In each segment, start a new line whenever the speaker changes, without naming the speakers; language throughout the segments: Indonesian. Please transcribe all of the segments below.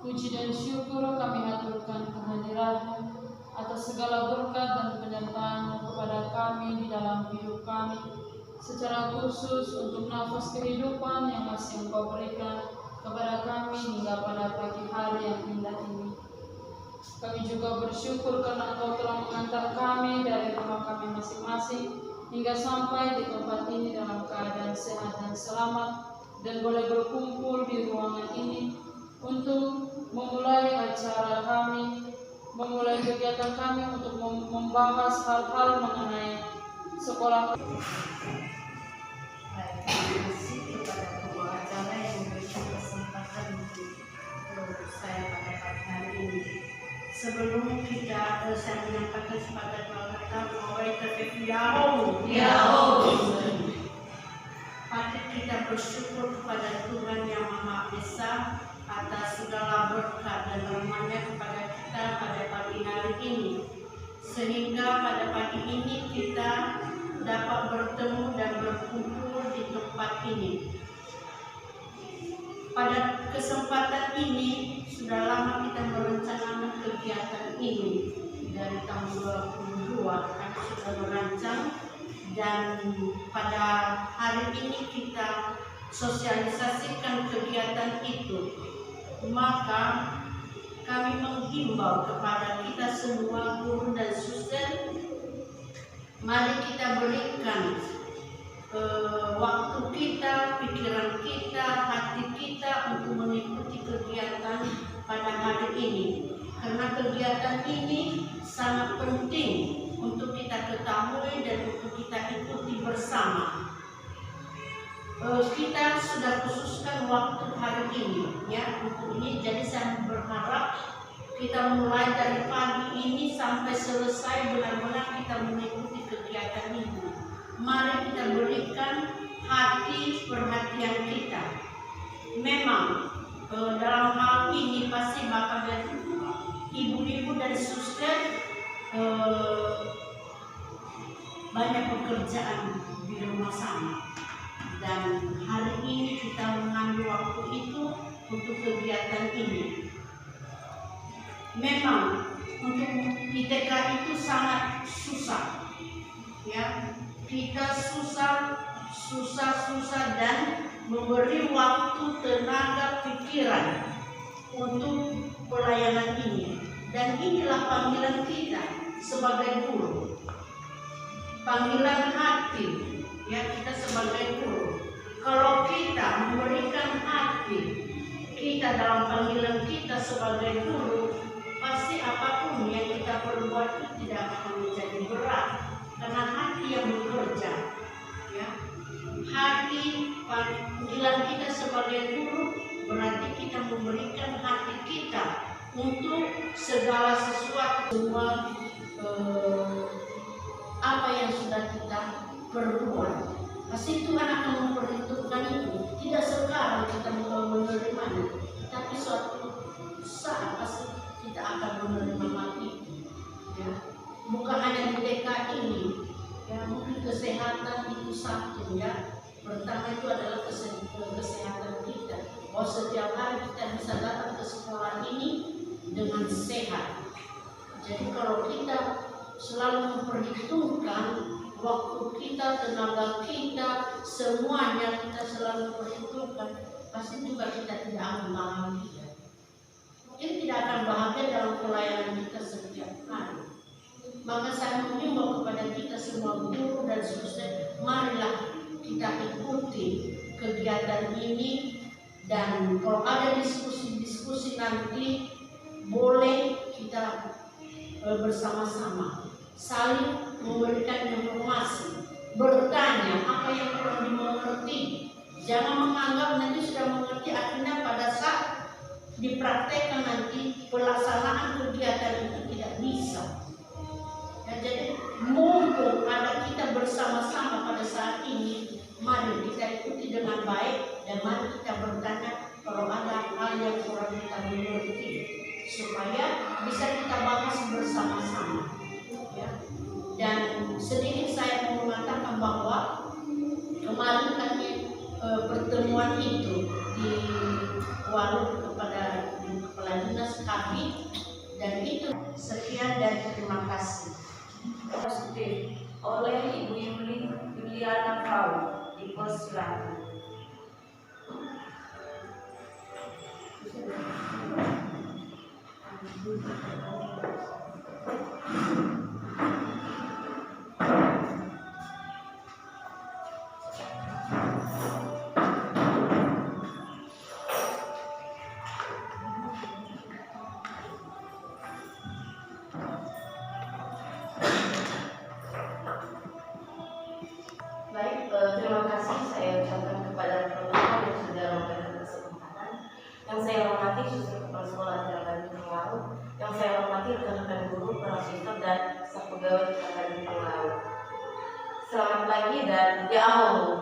Puji dan syukur kami haturkan kehadiran-Mu atas segala berkat dan penyertaan-Mu kepada kami di dalam hidup kami, secara khusus untuk nafas kehidupan yang masih Engkau berikan kepada kami hingga pada pagi hari yang indah ini. Kami juga bersyukur karena Engkau telah mengantar kami dari rumah kami masing-masing hingga sampai di tempat ini dalam keadaan sehat dan selamat, dan boleh berkumpul di ruangan ini untuk memulai acara kami, memulai kegiatan kami untuk membahas hal-hal mengenai sekolah.
Baik, terima kasih kepada pembawa acara yang memberikan kesempatan untuk saya pada pagi hari ini. Sebelum saya menyampaikan sepatah dua kata, bahwa patut kita bersyukur kepada Tuhan Yang Maha Esa atas segala berkat dan rahmat-Nya kepada kita pada pagi hari ini, sehingga pada pagi ini kita dapat bertemu dan berkumpul di tempat ini. Pada kesempatan ini sudah lama kita merencanakan kegiatan ini dari tahun 2022 kami sudah merancang, dan pada hari ini kita sosialisasikan kegiatan itu. Maka kami menghimbau kepada kita semua guru dan suster, mari kita berikan waktu kita, pikiran kita, hati kita untuk mengikuti kegiatan pada hari ini, karena kegiatan ini sangat penting untuk kita ketahui dan untuk kita ikuti bersama. Kita sudah khususkan waktu hari ini ya untuk ini, jadi saya berharap kita mulai dari pagi ini sampai selesai benar-benar kita mengikuti kegiatan ini. Mari kita berikan hati perhatian kita. Memang dalam hal ini pasti bakal ibu-ibu dan suster banyak pekerjaan di rumah sana, dan hari ini kita mengambil waktu itu untuk kegiatan ini. Memang untuk ITK itu sangat susah ya, kita susah dan memberi waktu, tenaga, pikiran untuk pelayanan ini. Dan inilah panggilan kita sebagai guru, panggilan hati ya, kita sebagai guru. Kalau kita memberikan hati kita dalam panggilan kita sebagai guru, pasti apapun yang kita perbuat itu tidak akan menjadi berat, karena hati yang bekerja ya. Hati panggilan kita sebagai guru berarti kita memberikan hati kita untuk segala sesuatu, semua apa yang sudah kita perbuat. Pasti Tuhan akan memperhitungkan itu. Tidak sekarang kita menerimanya, tapi suatu saat pasti kita akan menerima mati ya. Bukan hanya di TK ini ya, mungkin kesehatan itu satu ya. Pertama itu adalah kesehatan kita, bahwa setiap hari kita bisa datang ke sekolah ini dengan sehat. Jadi kalau kita selalu memperhitungkan waktu kita, tenaga kita, semuanya kita selalu memperhitungkan, pasti juga kita tidak akan bahagia. Mungkin tidak akan bahagia dalam pelayanan kita setiap hari. Maka saya mengimbau kepada kita semua guru dan suster, marilah kita ikuti kegiatan ini, dan kalau ada diskusi-diskusi nanti boleh kita bersama-sama saling memberikan informasi, bertanya apa yang kurang dimengerti. Jangan menganggap nanti sudah mengerti, akhirnya pada saat dipraktekkan nanti pelaksanaan kegiatan itu tidak bisa ya. Jadi mumpung ada kita bersama-sama pada saat ini, mari kita ikuti dengan baik, dan mari kita bertanya kalau ada hal yang kurang kita mengerti, supaya bisa kita bahas bersama-sama ya. Dan sedikit saya mau mengatakan bahwa kemarin kami pertemuan itu di warung kepada kepala Dipersilakan. Baik, terima kasih saya ucapkan kepada teman-teman yang sudah memberikan kesempatan. Yang saya hormati siswa kepala sekolah Akademi Pengaruh, yang saya hormati rekan-rekan guru, para siswa dan staf pegawai Akademi Pengaruh. Selamat pagi dan ya Allah.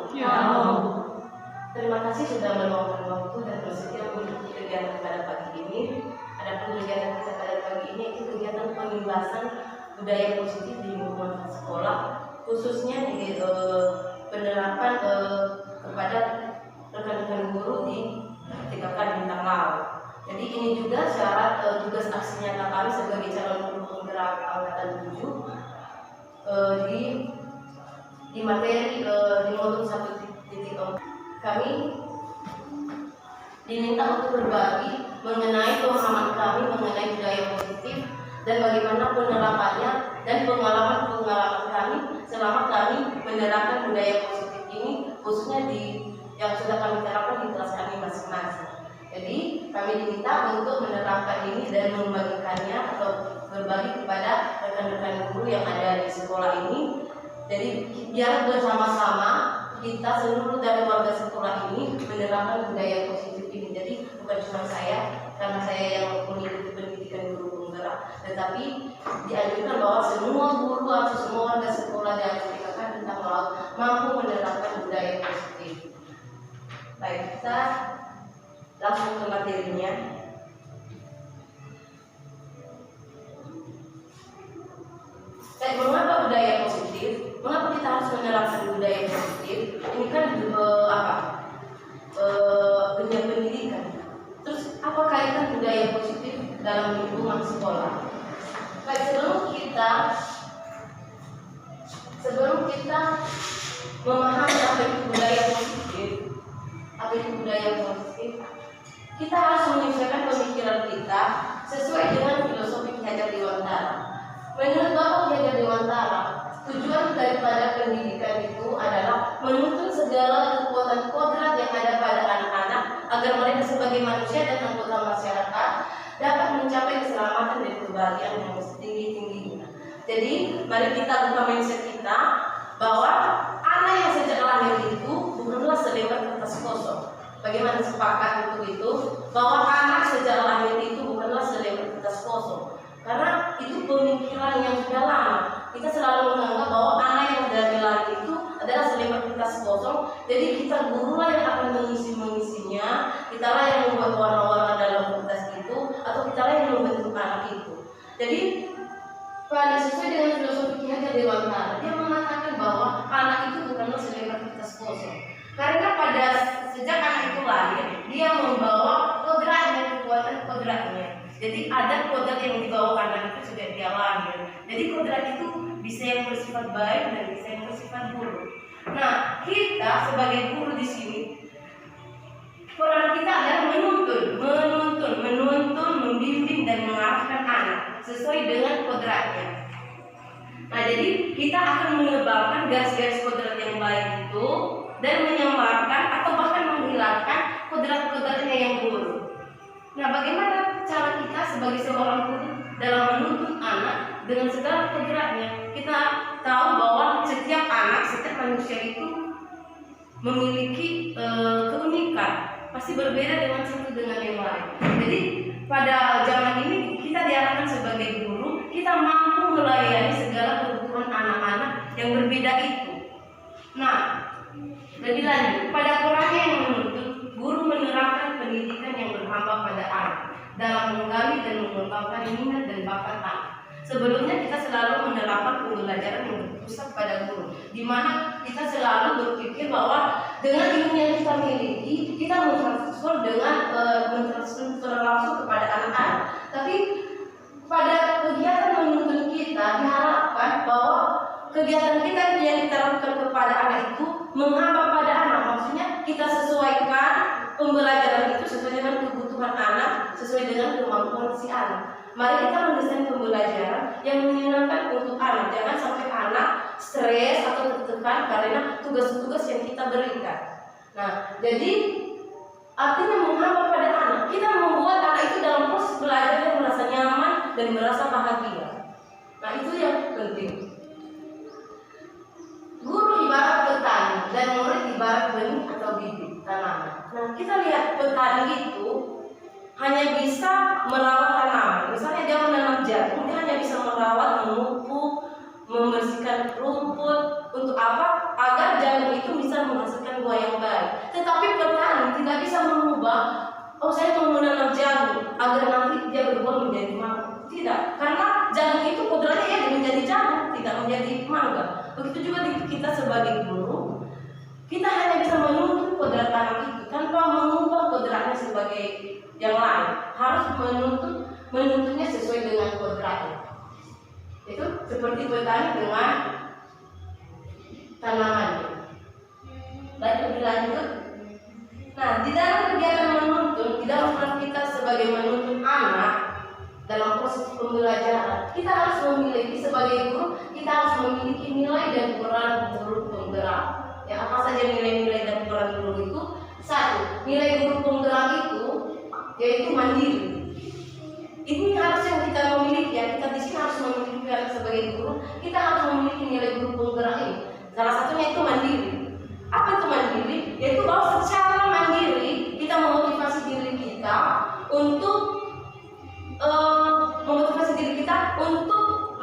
Terima kasih sudah meluangkan waktu dan bersedia mengikuti kegiatan pada pagi ini. Adapun kegiatan kita pada pagi ini itu kegiatan pembahasan budaya positif di lingkungan sekolah, khususnya di penerapan kepada rekan-rekan guru di TKK Bintang Laut. Jadi ini juga syarat tugas aksi nyata kami sebagai calon guru penggerak angkatan 7 di materi di modul 1.0. Kami diminta untuk berbagi mengenai pemahaman kami mengenai budaya positif dan bagaimana penerapannya dan pengalaman-pengalaman kami selama kami menerapkan budaya positif ini, khususnya yang sudah kami terapkan di kelas kami masing-masing. Jadi kami diminta untuk menerapkan ini dan membagikannya atau berbagi kepada rekan-rekan guru yang ada di sekolah ini. Jadi biar bersama-sama kita seluruh dari warga sekolah ini menerapkan budaya positif ini. Jadi bukan cuma saya, karena saya yang mengikuti pendidikan guru penggerak, tetapi dianjurkan bahwa semua guru atau semua warga sekolah yang dikatakan Bintang Laut mampu menerapkan budaya positif. Baik, kita langsung ke materinya. Mengapa budaya positif? Mengapa kita harus menerapkan budaya positif? Ini kan dunia pendidikan. Terus apa kaitan budaya positif dalam lingkungan sekolah? Baik, sebelum kita memahami apa itu budaya positif, kita harus menyesuaikan pemikiran kita sesuai dengan filosofi Ki Hajar Dewantara. Menurut Bapak Ki Hajar Dewantara, tujuan daripada pendidikan itu adalah menuntun segala kekuatan kodrat yang ada pada anak-anak agar mereka sebagai manusia dan anggota masyarakat dapat mencapai keselamatan dan kebahagiaan yang setinggi-tingginya. Jadi, mari kita buka mindset kita bahwa anak yang sejak lahir itu bukanlah selembar kertas kosong. Bagaimana sepakat untuk itu? Bahwa anak sejak lahir itu bukanlah selembar kertas kosong. Karena itu pemikiran yang sudah lama. Kita selalu menganggap bahwa anak yang dari lahir itu adalah selembar kertas kosong. Jadi kita gurulah yang akan mengisinya, kitalah yang membuat warna-warna dalam kertas itu, atau kitalah yang membentuk anak itu. Jadi pada sesuai dengan filosofi Ki Hajar Dewantara, dia mengatakan bahwa anak itu bukanlah selembar kertas kosong. Karena pada sejak anak itu lahir, dia membawa kodratnya, kekuatan kodratnya. Jadi ada kodrat yang dibawa anak itu sejak dia lahir. Jadi kodrat itu bisa yang bersifat baik dan bisa yang bersifat buruk. Nah, kita sebagai guru di sini, peran kita adalah menuntun, membimbing dan mengarahkan anak sesuai dengan kodratnya. Nah, jadi kita akan menyebarkan garis-garis kodrat yang baik itu dan menyamarkan atau bahkan menghilangkan kodrat-kodratnya yang buruk. Nah, bagaimana cara kita sebagai seorang guru dalam menuntun anak dengan segala kodratnya? Kita tahu bahwa setiap anak, setiap manusia itu memiliki keunikan, pasti berbeda dengan satu dengan yang lain. Jadi pada zaman ini kita diarahkan sebagai guru, kita mampu melayani segala kebutuhan anak-anak yang berbeda itu. Nah, lebih lanjut, pada perannya yang menuntut, guru menerapkan pendidikan yang berhamba pada anak dalam menggali dan mengembangkan minat dan bakat anak. Sebelumnya kita selalu menerapkan pembelajaran yang berpusat pada guru, di mana kita selalu berpikir bahwa dengan ilmu yang kita miliki, kita mentransfer langsung kepada anak-anak. Tapi pada kegiatan menuntun kita diharapkan bahwa kegiatan kita yang kita lakukan kepada anak itu menghamba pada
kita sesuaikan pembelajaran itu sesuai dengan kebutuhan anak, sesuai dengan kemampuan si anak. Mari kita mendesain pembelajaran yang menyenangkan untuk anak. Jangan sampai anak stres atau tertekan karena tugas-tugas yang kita berikan. Nah, jadi artinya mengapa pada anak? Kita membuat anak itu dalam proses belajar yang merasa nyaman dan merasa bahagia. Nah, itu yang penting. Guru ibarat petani dan murid ibarat benih atau bibit tanaman. Nah, kita lihat petani itu hanya bisa merawat tanaman. Misalnya dia menanam jagung, dia hanya bisa merawat, memupuk, membersihkan rumput. Untuk apa? Agar jagung itu bisa menghasilkan buah yang baik. Tetapi petani tidak bisa mengubah, oh saya mau menanam jagung agar nanti dia berbuah menjadi mangga. Tidak, karena jagung itu kodratnya ya menjadi jagung, tidak menjadi mangga. Begitu juga kita sebagai guru, kita hanya bisa menuntut kodrat anak itu tanpa mengubah kodratnya sebagai yang lain. Harus menuntutnya sesuai dengan kodratnya. Itu seperti petani dengan tanamannya. Baik, lebih lanjut. Nah, di dalam kegiatan menuntun, di dalam peran kita sebagai menuntun anak dalam proses pembelajaran, kita harus memiliki sebagai guru, kita harus memiliki nilai dan peran guru penggerak. Ya, apa saja nilai-nilai dan peran guru itu? Satu, nilai guru penggerak itu yaitu mandiri. Ini harus yang kita memiliki, ya. Kita di sini harus memiliki sebagai guru, kita harus memiliki nilai guru penggerak ini. Salah satunya itu mandiri. Apa itu mandiri? Yaitu bahwa secara mandiri kita memotivasi diri kita untuk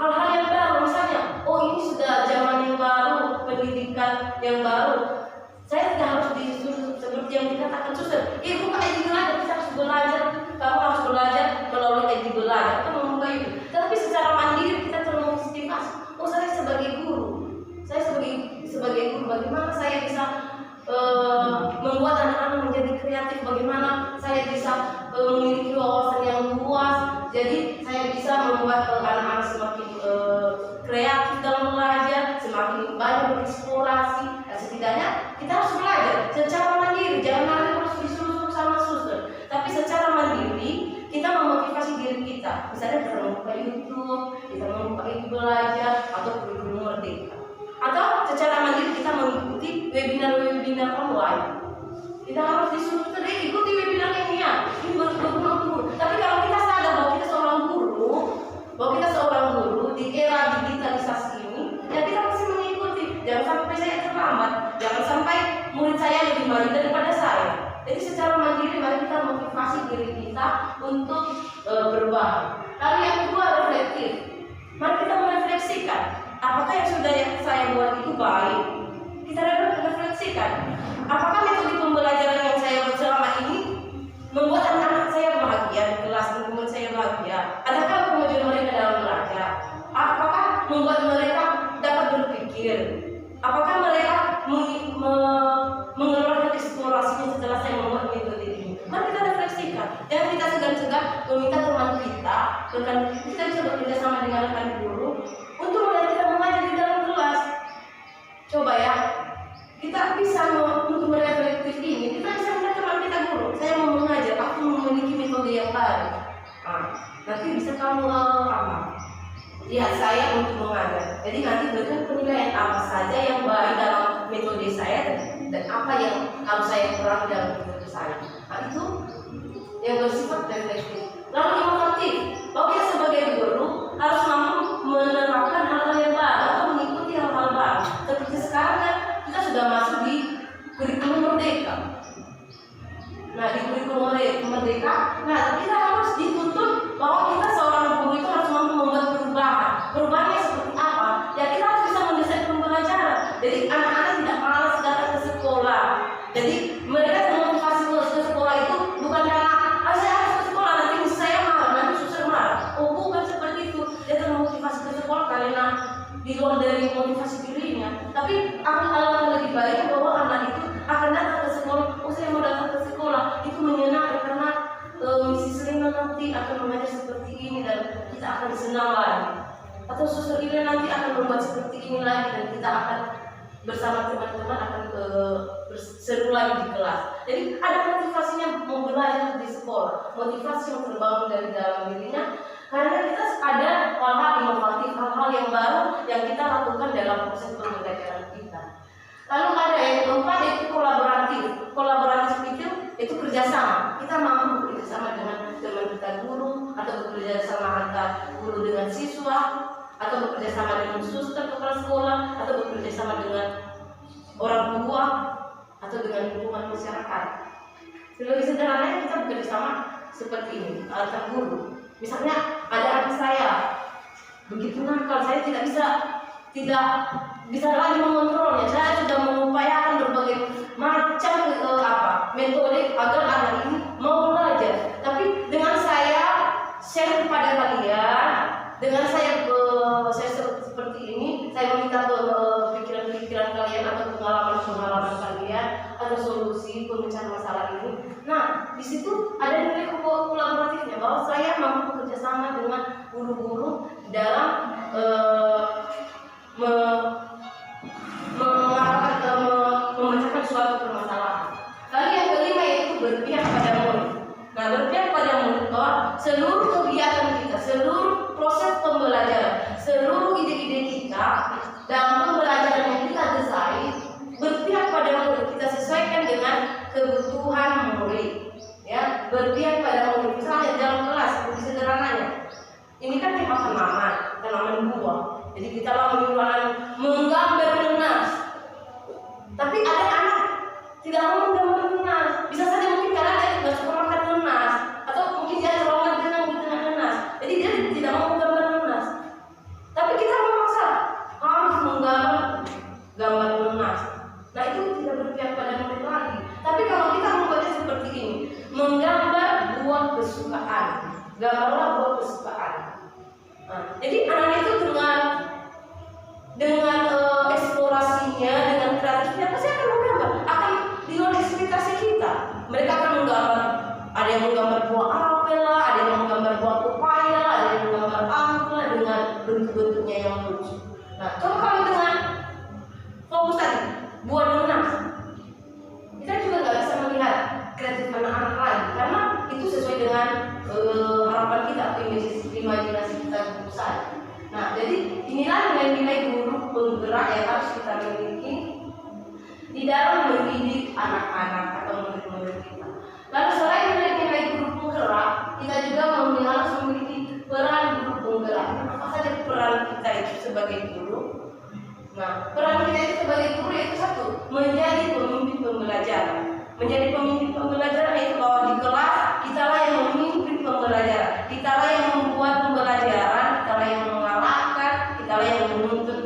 hal-hal yang baru. Misalnya, oh ini sudah zaman yang baru, pendidikan yang baru. Saya tidak harus disuruh seperti yang dikatakan suster. Buka ID belajar, kita harus belajar. Kamu harus belajar melalui ID belajar. Kita membuka itu. Tapi secara mandiri kita termotivasi. Oh saya sebagai guru, sebagai guru, bagaimana saya bisa membuat anak-anak menjadi kreatif? Bagaimana saya bisa memiliki wawasan yang luas? Jadi saya bisa membuat anak-anak semakin kreatif dalam belajar, semakin banyak bereksplorasi. Nah, setidaknya kita harus belajar secara mandiri, jangan harus disuruh sama suster. Tapi secara mandiri kita memotivasi diri kita. Misalnya kita membuka YouTube, kita membuka itu belajar atau kurikulum merdeka. Atau secara mandiri kita mengikuti webinar-webinar online. Kita harus disuruh ikuti webinar ini ya. Ini berguna guru. Tapi kalau kita sadar bahwa kita seorang guru di era digitalisasi ini, ya kita pasti mengikuti. Jangan sampai saya terlambat, jangan sampai murid saya lebih maju daripada saya. Jadi secara mandiri mari kita motivasi diri kita untuk berubah. Lalu yang kedua, reflektif. Mari kita merefleksikan apakah yang sudah saya buat itu baik. Kita refleksikan apakah metode pembelajaran yang saya buat selama ini membuat anak-anak saya bahagia di kelas, membuat saya bahagia. Adakah kemajuan mereka dalam belajar? Apakah membuat mereka dapat berpikir? Apakah mereka mengeluarkan eksplorasinya setelah saya membuat metode ini? Mari kita refleksikan. Jangan kita segan-segan meminta teman kita, rekan kita bisa bekerja sama dengan rekan guru untuk melihat kita mengajar di dalam kelas. Coba ya, kita bisa untuk mereflektif ini, kita bisa minta teman kita guru. Saya mau mengajar, aku memiliki metode yang baru. Nanti bisa kamu lihat saya untuk mengajar. Jadi nanti berikan penilaian apa saja yang baik dalam metode saya dan apa yang kalau saya kurang dalam metode saya. Nah, itu yang bersifat reflektif. Lalu inovatif, bahwa kita sebagai guru harus mampu menerapkan hal-hal yang baru atau mengikuti hal-hal baru. Seperti sekarang kan kita sudah masuk di kurikulum merdeka. Nah, di kurikulum merdeka, kita harus dituntut bahwa kita seorang guru itu harus mampu membuat perubahan. Perubahannya seperti apa? Ya kita harus bisa mendesain pembelajaran. Jadi anak-anak tidak malas datang ke sekolah. Jadi mereka termotivasi ke sekolah itu bukan karena saya harus ke sekolah nanti saya marah, nanti susah marah. Oh bukan seperti itu. Dia termotivasi ke sekolah karena di luar dari motivasi dirinya. Tapi akan lebih baik bahwa anak itu akan datang ke sekolah. Oh saya mau datang ke sekolah, itu menyenangkan karena misi Selina nanti akan mengajar seperti ini dan kita akan senang lagi. Atau suster Ila nanti akan membuat seperti ini lagi dan kita akan bersama teman-teman akan seru lagi di kelas. Jadi ada motivasinya mau belajar di sekolah, motivasi yang terbangun dari dalam dirinya, karena kita ada hal-hal inovatif, hal-hal yang baru yang kita lakukan dalam proses pembelajaran kita. Lalu ada yang keempat, yaitu kolaboratif. Kolaboratif itu kerjasama. Kita mampu bekerjasama dengan teman kita guru, atau bekerjasama antara guru dengan siswa, atau bekerjasama dengan suster kepala sekolah, atau bekerjasama dengan orang tua, atau dengan lingkungan masyarakat. Lebih sederhananya kita bekerjasama seperti ini antar guru. Misalnya ada adik saya begitu nakal, saya tidak bisa lagi mengontrolnya. Saya sudah mengupayakan berbagai macam metode agar anak ini mau belajar. Tapi dengan saya share kepada kalian, dengan saya seperti ini, saya meminta pikiran-pikiran kalian atau pengalaman kalian atau solusi pemecahan masalah ini. Nah, di situ ada nilai kolaboratifnya, bahwa saya mampu bekerja sama dengan guru-guru dalam memecahkan suatu permasalahan. Lalu yang kelima yaitu berpihak pada murid. Nah, berpihak pada murid bahwa seluruh kegiatan kita, seluruh proses pembelajaran, seluruh ide-ide kita dalam pembelajaran yang kita desain berpihak pada murid. Kita sesuaikan dengan kebutuhan murid. Ya, berpihak pada murid. Misalnya dalam kelas, lebih sederhananya. Ini kan tema tanaman buah. Jadi kita menyuruh anak menggambar nanas. Tapi ada anak tidak mau menggambar nanas. Bisa saja mungkin karena dia tidak suka makan nanas, atau mungkin dia terlalu tenang di tengah nanas. Jadi dia tidak mau menggambar nanas. Tapi kita memaksa harus gambar nanas. Nah, itu tidak berpihak pada murid lagi. Tapi kalau kita membuatnya seperti ini, menggambar buah kesukaan, gambarlah buah kesukaan. Nah, jadi anak itu dengan eksplorasinya, dengan kreatifnya pasti akan menggambar, akan di luar ekspektasi kita. Mereka akan menggambar, ada yang menggambar buah apel lah, ada yang menggambar buah pepaya lah, ada yang menggambar anggur lah dengan bentuk-bentuknya yang lucu. Nah, coba kalau dengan fokus tadi buah nanas, kita juga nggak bisa melihat kreatif anak-anak lagi, karena itu sesuai dengan harapan kita atau imajinasi kita besar. Nah, jadi inilah nilai-nilai guru penggerak yang harus kita miliki di dalam mendidik anak-anak atau murid-murid kita. Lalu selain nilai-nilai guru penggerak, kita juga harus memiliki peran guru penggerak. Apa saja peran kita itu sebagai guru? Nah, peran kita itu sebagai guru yaitu satu, menjadi pemimpin pembelajaran. Menjadi pemimpin pembelajaran yaitu bahwa di kelas kitalah yang memimpin pembelajaran, kitalah yang membuat pembelajaran, kitalah yang mengarahkan, kitalah yang menuntun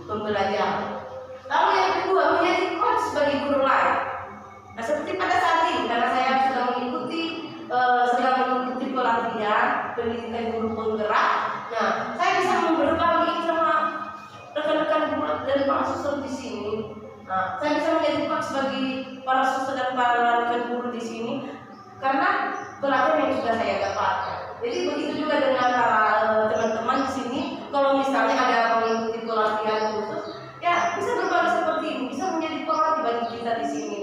pembelajaran. Lalu yang kedua, menjadi coach sebagai guru lain. Nah, seperti pada saat ini, karena saya sedang mengikuti pelatihan pendidikan guru penggerak. Nah, saya bisa berbagi sama rekan-rekan guru dari para suster di sini. Nah, saya bisa menjadi coach bagi para suster dan para rekan guru di sini karena pelatihan yang sudah saya dapatkan. Jadi begitu juga dengan para teman-teman di sini, kalau misalnya ada mengikuti pelatihan khusus, ya bisa berbagi seperti ini, bisa menjadi pelatih bagi kita di sini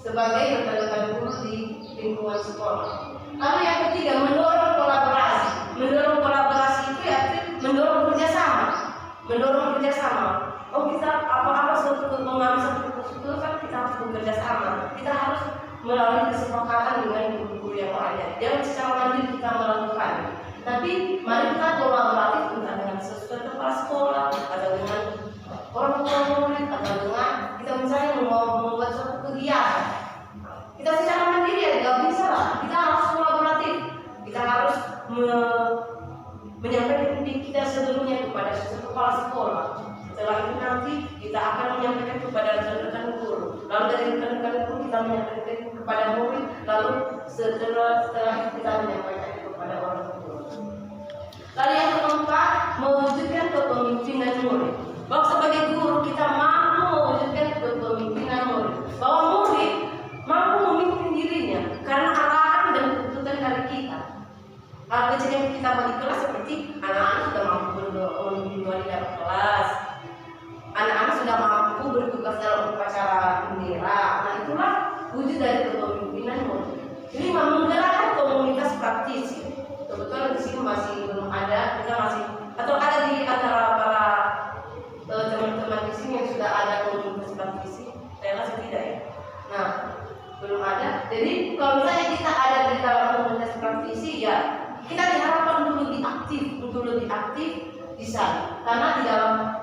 sebagai rekan-rekan guru di lingkungan sekolah. Lalu yang ketiga, mendorong kolaborasi. Mendorong kolaborasi itu ya mendorong kerjasama. Oh, kita apa-apa mengambil satu keputusan kita harus bekerja sama. Kita harus melalui kesepakatan dengan guru-guru yang lainnya. Jangan secara mandiri kita melakukan. Tapi mari kita kolaboratif entah dengan sesuatu kepala sekolah atau dengan orang tua murid atau dengan kita misalnya mau membuat suatu kegiatan. Kita secara mandiri ya nggak bisa lah. Kita harus kolaboratif. Kita harus menyampaikan ide kita sebelumnya kepada kepala sekolah. Setelah itu nanti kita akan menyampaikan kepada rekan-rekan guru. Lalu dari rekan-rekan guru kita menyampaikan kepada murid. Lalu setelah itu kita menyampaikan kepada orang tua. Lalu yang keempat, mewujudkan kepemimpinan murid. Bahwa sebagai guru kita mampu mewujudkan kepemimpinan murid. Bahwa murid mampu memimpin dirinya karena arahan dan tuntutan dari kita. Hal kecil yang kita bagi kelas seperti anak-anak sudah mampu memimpin di dalam kelas. Anak-anak sudah mampu bertugas dalam upacara bendera. Kelima, menggerakkan komunitas praktisi. Kebetulan di sini masih belum ada, kita masih atau ada di antara para teman-teman di sini yang sudah ada komunitas praktisi. Saya rasa tidak ya. Nah, belum ada. Jadi kalau misalnya kita ada di dalam komunitas praktisi, ya kita diharapkan untuk lebih aktif di sana. Karena di dalam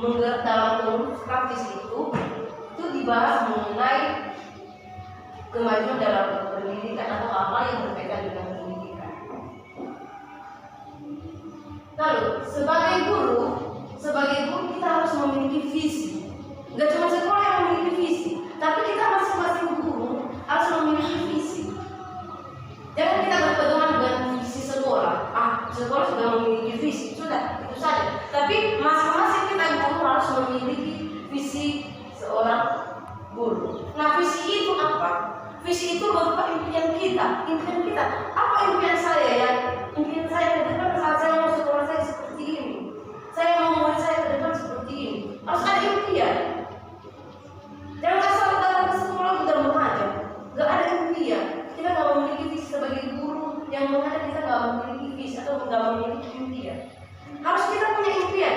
komunitas praktis itu dibahas mengenai kemajuan dalam pendidikan atau apa yang berkaitan dengan pendidikan. Lalu sebagai guru kita harus memiliki visi. Gak cuma sekolah yang memiliki visi, tapi kita masing-masing guru harus memiliki visi. Jangan kita berpedoman dengan visi sekolah. Sekolah sudah memiliki visi, sudah itu saja. Tapi masing-masing kita guru harus memiliki visi seorang guru. Nah, visi itu apa? Visi itu berupa impian kita. Apa impian saya ya? Impian saya ke depan saat saya mau sekolah saya seperti ini. Saya mau murid saya ke depan seperti ini. Harus ada impian. Jangan asal datang ke sekolah udah mengajar. Gak ada impian. Kita gak memiliki visi sebagai guru yang mengajar, kita gak memiliki visi atau gak memiliki impian. Harus kita punya impian.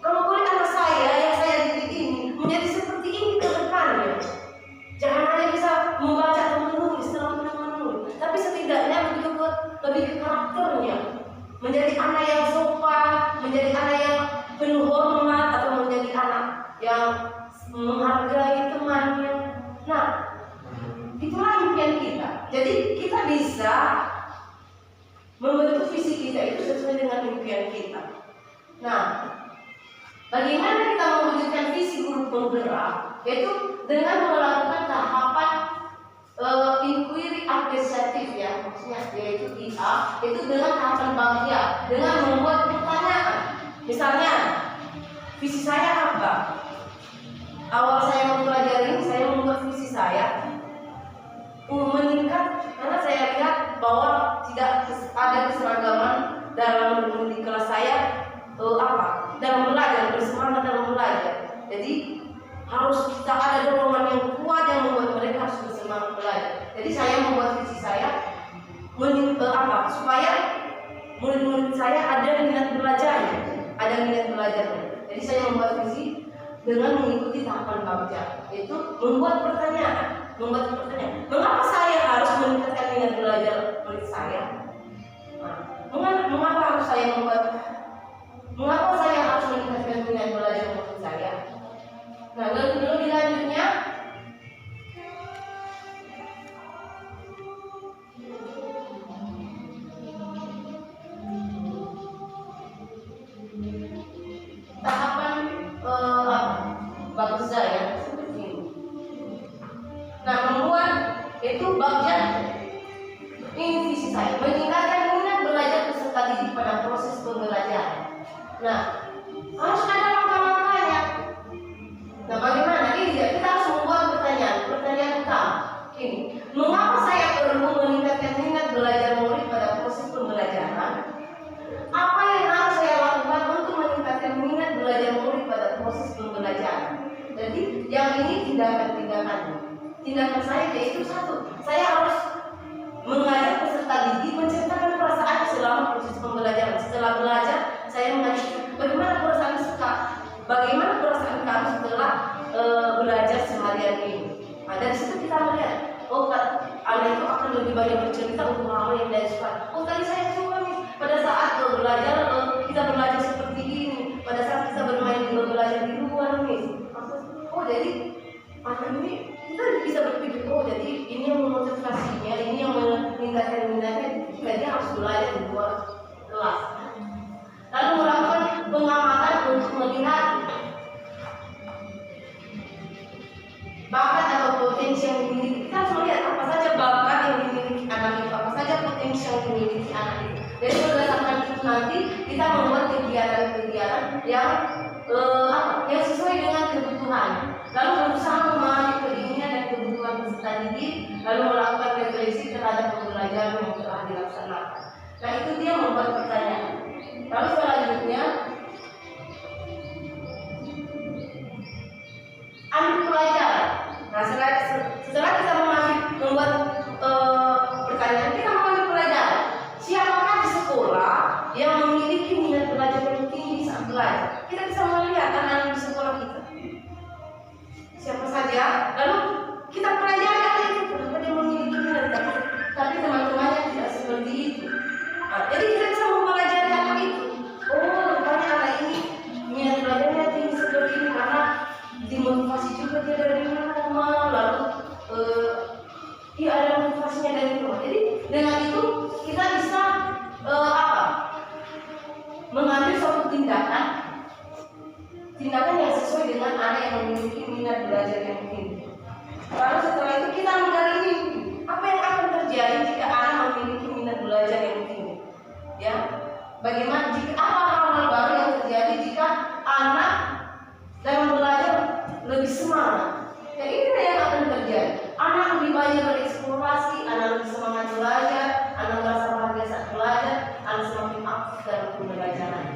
Kalau boleh anak saya yang saya didik ini menjadi seperti ini ke depannya. Jangan hanya bisa membaca atau menulis, tapi setidaknya lebih ke karakternya. Menjadi anak yang sopan, menjadi anak yang penuh hormat, atau menjadi anak yang menghargai temannya. Nah, itulah impian kita. Jadi kita bisa membentuk visi kita itu sesuai dengan impian kita. Nah, bagaimana kita mewujudkan visi guru penggerak? Yaitu dengan melakukan tahapan inquiry apresiatif ya, maksudnya yaitu IA, itu dengan tahapan bagja, dengan membuat pertanyaan. Misalnya, visi saya apa? Awal saya mempelajari ini, saya membuat visi saya meningkat karena saya lihat bahwa tidak ada keseragaman dalam di kelas saya, dalam belajar, bersemangat dalam belajar. Jadi harus kita ada dorongan yang kuat yang membuat mereka harus bersemangat belajar. Jadi saya membuat visi saya supaya murid-murid saya ada minat belajarnya, Jadi saya membuat visi dengan mengikuti tahapan bagja, yaitu membuat pertanyaan. Mengapa saya harus meningkatkan minat belajar murid saya? Mengapa saya harus meningkatkan minat belajar murid saya? Nah, lebih lanjutnya, tahapan bagja ya, seperti ini. Nah, membuat itu bagja ini visi saya, meningkatkan minat belajar peserta didik pada proses pembelajaran. Nah, harus ada langkah-langkahnya. Nah, bagaimana? Ini dia, kita harus membuat pertanyaan utama. Ini, mengapa saya perlu meningkatkan minat belajar murid pada proses pembelajaran? Apa yang harus saya lakukan untuk meningkatkan minat belajar murid pada proses pembelajaran? Jadi, yang ini tindakan-tindakannya. Tindakan saya yaitu satu, saya harus mengajak peserta didik menceritakan perasaan selama proses pembelajaran. Setelah belajar, saya mengajak bagaimana perasaan kamu setelah belajar seharian ini. Nah, dari situ kita melihat, anak itu akan lebih banyak bercerita untuk hal yang dia suka. Tadi saya suka nih pada saat belajar kita belajar seperti ini. Pada saat kita bermain juga belajar di luar nih. Jadi anak ini kita bisa berpikir, jadi ini yang memotivasinya, ini yang meningkatkan minatnya, dia harus belajar di luar kelas. Lalu melakukan pengamatan untuk melihat bakat atau potensi yang dimiliki. Kita harus melihat apa saja bakat yang dimiliki anak itu, apa saja potensi yang dimiliki anak itu. Jadi berdasarkan itu nanti kita membuat kegiatan-kegiatan yang sesuai dengan kebutuhan. Lalu berusaha memahami keinginan dan kebutuhan peserta didik, lalu melakukan refleksi terhadap pembelajaran yang telah dilaksanakan. Nah, itu dia membuat pertanyaan. Lalu selanjutnya, ambil pelajaran. Nah, setelah kita membuat dengan itu kita bisa mengambil suatu tindakan yang sesuai dengan anak yang memiliki minat belajar yang tinggi. Lalu setelah itu kita menggali mimpi. Apa yang akan terjadi jika anak memiliki minat belajar yang tinggi? Ya, bagaimana jika apa hal-hal baru yang terjadi jika anak dalam belajar lebih semangat? Ya ini yang akan terjadi. Anak lebih banyak bereksplorasi, anak lebih semangat belajar, anak merasa bahagia saat belajar, anak semakin aktif dalam pembelajaran.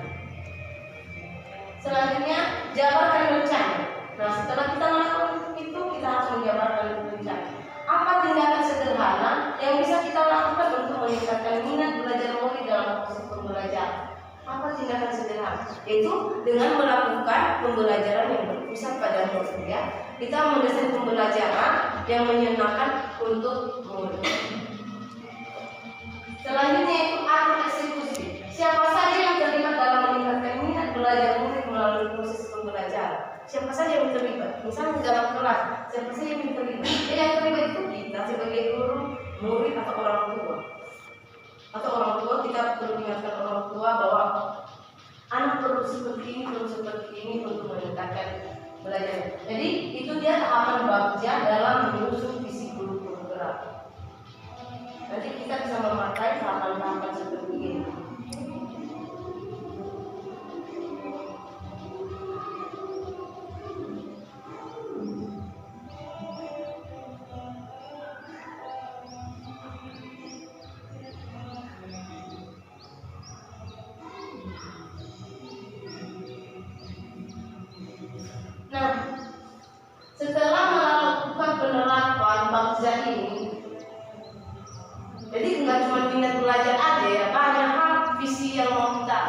Selanjutnya, jabarkan rencana. Nah, setelah kita melakukan itu, kita harus menjabarkan rencana. Apa tindakan sederhana yang bisa kita lakukan untuk meningkatkan minat belajar murid dalam proses pembelajaran? Apa tindakan sederhana? Yaitu dengan melakukan pembelajaran yang berpusat pada murid. Ya, kita mendesain pembelajaran yang menyenangkan untuk murid. Selanjutnya itu atur eksekusi. Siapa saja yang terlibat dalam meningkatkan minat belajar murid melalui proses pembelajaran? Siapa saja yang terlibat? Misalnya dalam kelas, siapa saja yang terlibat? Yang terlibat itu kita sebagai guru, murid atau orang tua. Atau orang tua, kita perlu mengingatkan orang tua bahwa anak perlu seperti ini untuk meningkatkan belajar. Jadi itu dia tahapan bagja dalam menyusun visi guru program. Nanti kita bisa memakai tahapan-tahapan seperti ini. Nah, setelah melakukan penerapan bagja ini, jadi nggak cuma minat belajar aja ya, banyak hal visi yang mau kita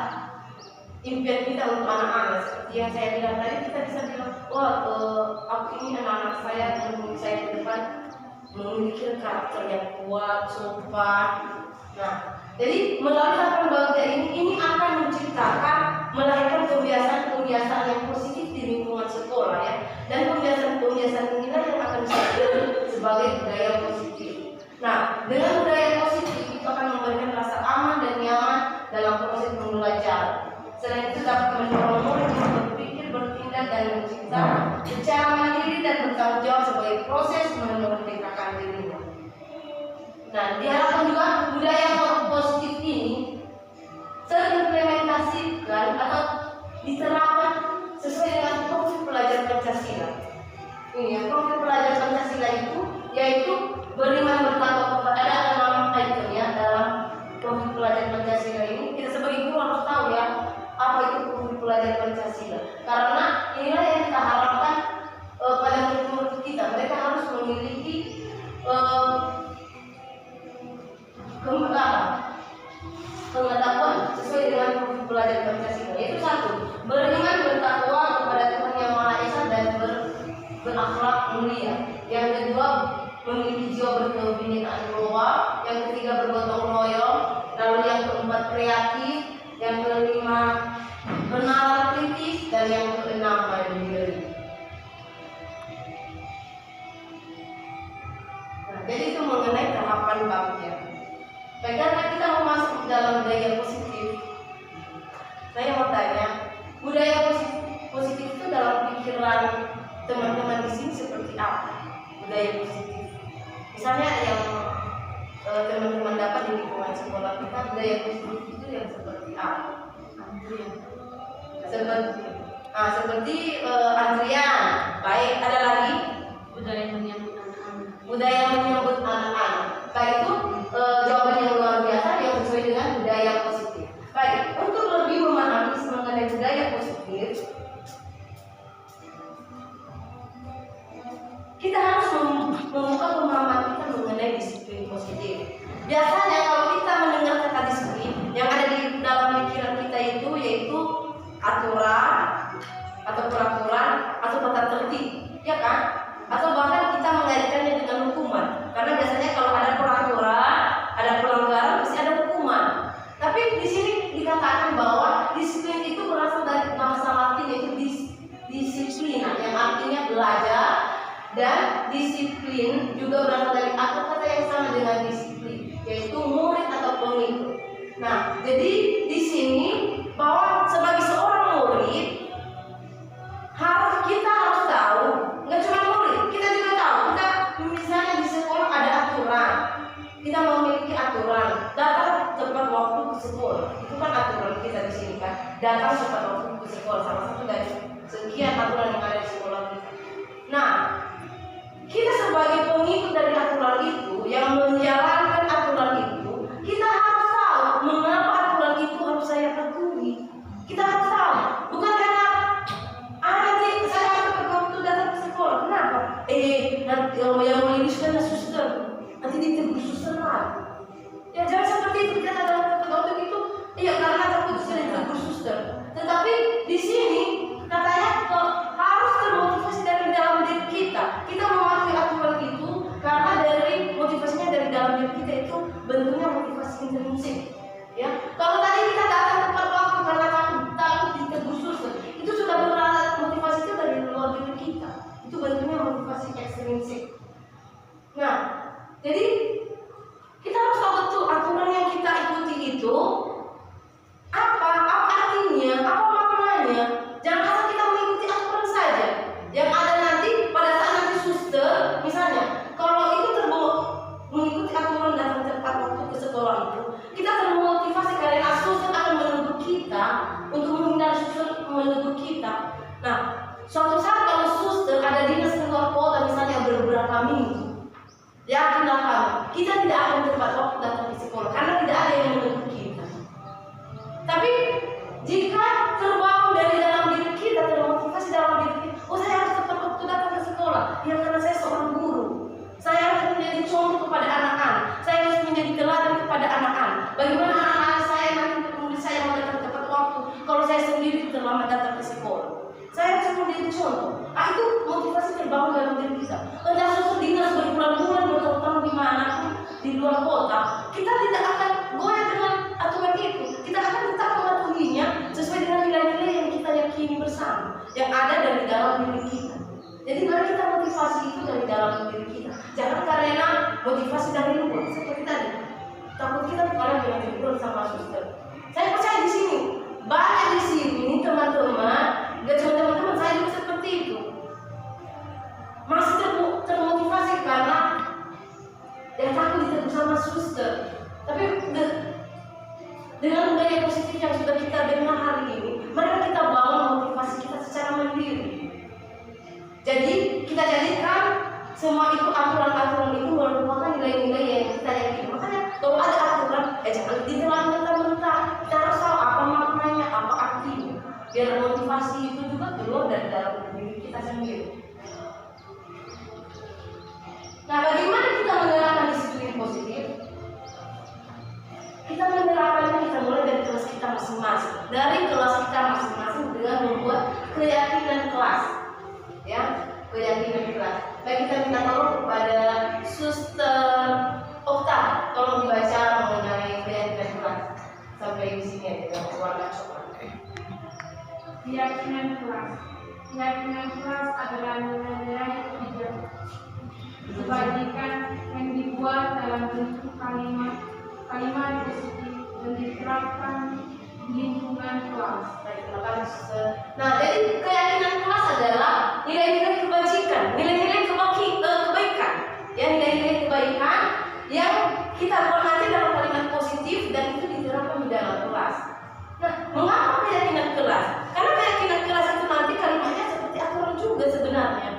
impian kita untuk anak-anak. Seperti yang saya bilang tadi, kita bisa bilang, wah aku ini anak-anak saya menurut saya ke depan memiliki karakter yang kuat, sopan. Nah, jadi melalui tahapan bagja ini akan menciptakan, melahirkan kebiasaan-kebiasaan yang positif di lingkungan sekolah ya, dan kebiasaan-kebiasaan inilah yang akan disebut sebagai budaya positif. Nah, dengan budaya positif itu akan memberikan rasa aman dan nyaman dalam proses pembelajaran. Selain itu dapat mendorong murid untuk berpikir, bertindak dan mencipta secara mandiri dan bertanggung jawab sebagai proses memerdekakan dirinya. Nah, diharapkan juga budaya positif ini terimplementasikan atau diterapkan sesuai dengan profil pelajar Pancasila. Ini ya, profil pelajar Pancasila itu yaitu beriman, bertakwa kepada Allah, dalam itemnya dalam profil pelajar Pancasila ini. Kita sebagai guru harus tahu ya apa itu profil pelajar Pancasila, karena inilah yang kita harapkan pada murid-murid kita. Mereka harus memiliki pengetahuan sesuai dengan profil pelajar Pancasila, yaitu satu, beriman, bertakwa kepada Tuhan Yang Maha Esa dan berakhlak mulia. Yang kedua, memiliki jiwa berkebinekaan global. Yang ketiga, bergotong royong. Lalu yang keempat, kreatif. Yang kelima, menalar kritis. Dan yang keenam, mandiri. Nah, jadi itu mengenai tahapan bagja. Karena kita mau masuk dalam budaya positif, saya mau tanya, budaya positif itu dalam pikiran teman-teman di sini seperti apa? Budaya positif. Misalnya yang teman-teman dapat di lingkungan sekolah kita, budaya positif itu yang seperti apa? Seperti antrian. Baik, ada lagi
budaya menyambut anak-anak.
Budaya menyambut anak-anak. Baik, itu jawaban yang luar biasa yang sesuai dengan budaya positif. Baik, untuk lebih memahami mengenai budaya positif, kita harus membuka pemahaman kita mengenai disiplin positif. Biasanya kalau kita mendengar kata disiplin, yang ada di dalam pikiran kita itu yaitu aturan atau peraturan atau tata tertib, ya kan? Atau bahkan kita mengaitkannya dengan hukuman. Karena biasanya kalau ada peraturan, ada pelanggaran, pasti ada hukuman. Tapi di sini dikatakan bahwa disiplin itu berasal dari bahasa Latin yaitu disiplina, yang artinya belajar, dan disiplin juga berasal dari kata-kata yang sama dengan disiplin, yaitu kita di sini kan, datang tepat waktu ke sekolah, salah satu dari sekian aturan yang ada di sekolah kita. Nah, kita sebagai pengikut dari aturan itu, yang menjalankan aturan itu, kita harus tahu mengapa aturan itu harus saya patuhi. Kita harus tahu, bukan karena nanti saya harus waktu datang ke sekolah. Kenapa? Nanti yang ini sudah suster, nanti ditegur suster lagi. Ya jangan seperti itu, kita dalam waktu itu, iya karena takut sudah ditegur suster. Tetapi di sini katanya harus termotivasi dari dalam diri kita. Kita mematuhi aturan itu karena dari motivasinya dari dalam diri kita itu bentuknya motivasi intrinsik. Ya, kalau tadi kita datang tepat waktu karena takut ditegur suster, itu sudah berarti motivasi itu dari luar diri kita. Itu bentuknya motivasi ekstrinsik. Nah, jadi kita harus tahu betul aturan yang kita ikuti itu apa artinya, apa maknanya. Jangan asal kita mengikuti aturan saja. Yang ada nanti pada saat nanti suster, misalnya, kalau itu mengikuti aturan datang tepat waktu ke sekolah itu, kita termotivasi karena suster akan menegur kita untuk menghindari suster menegur kita. Nah, suatu saat kalau suster ada dinas keluar kota misalnya beberapa minggu, yakinlah kamu, kita tidak akan tepat waktu datang di sekolah karena tidak ada yang menegur kita. Tapi jika terbangun dari dalam diri kita, termotivasi dalam diri kita, oh saya harus tepat waktu datang ke sekolah, ya karena saya seorang guru. Saya harus menjadi contoh kepada anak-anak. Saya harus menjadi teladan kepada anak-anak. Bagaimana anak-anak saya nanti menulis saya mau datang tepat waktu kalau saya sendiri terlambat datang ke sekolah. Saya harus menjadi contoh. Itu motivasi terbangun dalam diri kita. Entah suatu dinas berbulan-bulan bertahun-tahun di mana di luar kota, kita tidak akan goyah dengan aturan itu. Kita akan tetap mematuhinya sesuai dengan nilai-nilai yang kita yakini bersama, yang ada dari dalam diri kita. Jadi mari kita motivasi itu dari dalam diri kita. Jangan karena motivasi dari luar seperti tadi. Takut kita dikalahin dengan hiburan sama suster. Saya percaya di sini banyak di sini teman-teman, gak cuma teman-teman, saya juga seperti itu. Masih termotivasi karena ya takut ditegur sama suster. Tapi dengan budaya positif yang sudah kita dengar hari ini, mari kita bangun motivasi kita secara mandiri. Jadi kita jadikan semua itu aturan-aturan itu merupakan nilai-nilai yang kita yakini. Makanya kalau ada aturan, jangan ditelan mentah-mentah. Kita harus tahu apa maknanya, apa artinya. Biar motivasi itu juga keluar dari dalam diri kita sendiri. Nah, bagaimana kita menerapkan disiplin positif? Kita menerapkannya, kita mulai dari kelas kita masing-masing. Dari kelas kita masing-masing dengan membuat keyakinan kelas. Ya, keyakinan kelas. Baik, kita minta tolong kepada Suster Okta, tolong dibaca mengenai keyakinan kelas sampai di sini ya, dengan warna coklat.
Keyakinan kelas. Keyakinan kelas adalah nilai-nilai bijak kebajikan yang dibuat dalam bentuk kalimat positif dan diterapkan di lingkungan kelas.
Baik, terima kasih. Nah, jadi keyakinan kelas adalah nilai-nilai kebajikan, nilai-nilai kebaikan, ya, nilai-nilai kebaikan yang kita buat nanti dalam kalimat positif dan itu diterapkan di dalam kelas. Nah, mengapa keyakinan kelas? Karena keyakinan kelas itu nanti kalimatnya seperti aturan juga sebenarnya,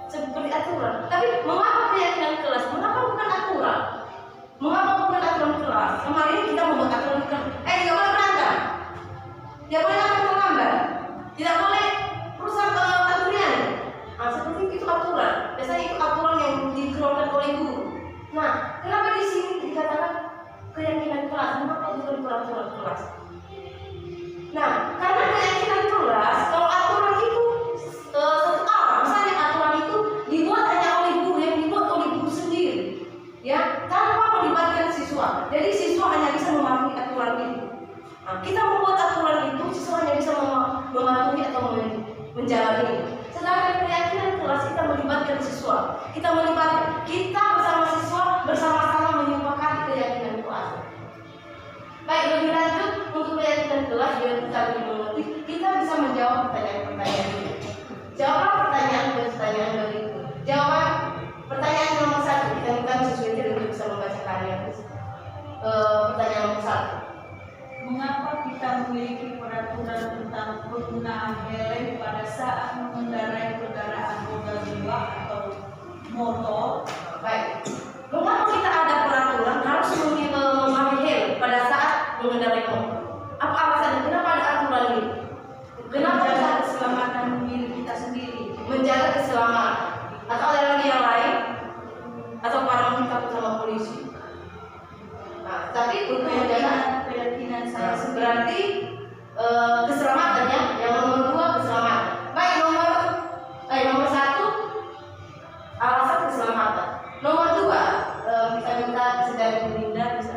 seperti aturan. Tapi mengapa keyakinan kelas? Mengapa bukan aturan? Mengapa bukan aturan kelas? Kemarin ini kita membuat aturan kelas. Tidak boleh berantem, tidak boleh menggambar, tidak boleh rusak aturan. Nah, seperti itu aturan. Biasanya itu aturan yang dikeluarkan oleh guru. Nah, kenapa di sini dikatakan keyakinan kelas? Mengapa bukan peraturan kelas? Nah, karena keyakinan kelas, kalau aturan itu satu arah, misalnya aturan itu dibuat hanya oleh guru, yang dibuat oleh guru sendiri, ya, tanpa melibatkan siswa. Jadi siswa hanya bisa memahami aturan itu. Nah, kita membuat aturan itu, siswa hanya bisa memahami atau menjalani. Sedangkan keyakinan kelas kita melibatkan siswa, kita bersama siswa bersama-sama menyepakati keyakinan kelas. Baik, lebih lanjut untuk keyakinan kelas biar kita lebih mengerti, kita bisa menjawab pertanyaan-pertanyaan ini. Jawab pertanyaan berikut. Jawab pertanyaan nomor 1. Kita minta siswa itu untuk bisa membaca karya. Pertanyaan nomor 1.
Mengapa kita
memiliki peraturan tentang penggunaan helm pada saat mengendarai kendaraan roda 2 atau motor.
Baik. Mengapa kita ada peraturan harus memakai helm pada saat mengendarai motor? Apa alasannya? Kenapa ada aturan ini? Kenapa
Menjaga keselamatan diri kita sendiri.
menjaga keselamatan? Atau ada lagi yang lain? Atau para takut sama polisi? Nah, tapi untuk menjaga
Keyakinan saya sendiri.
berarti keselamatannya yang nomor 2 keselamatan. Baik, nomor 1 alasan keselamatan. Nomor 2 kita minta dari Bu Linda bisa.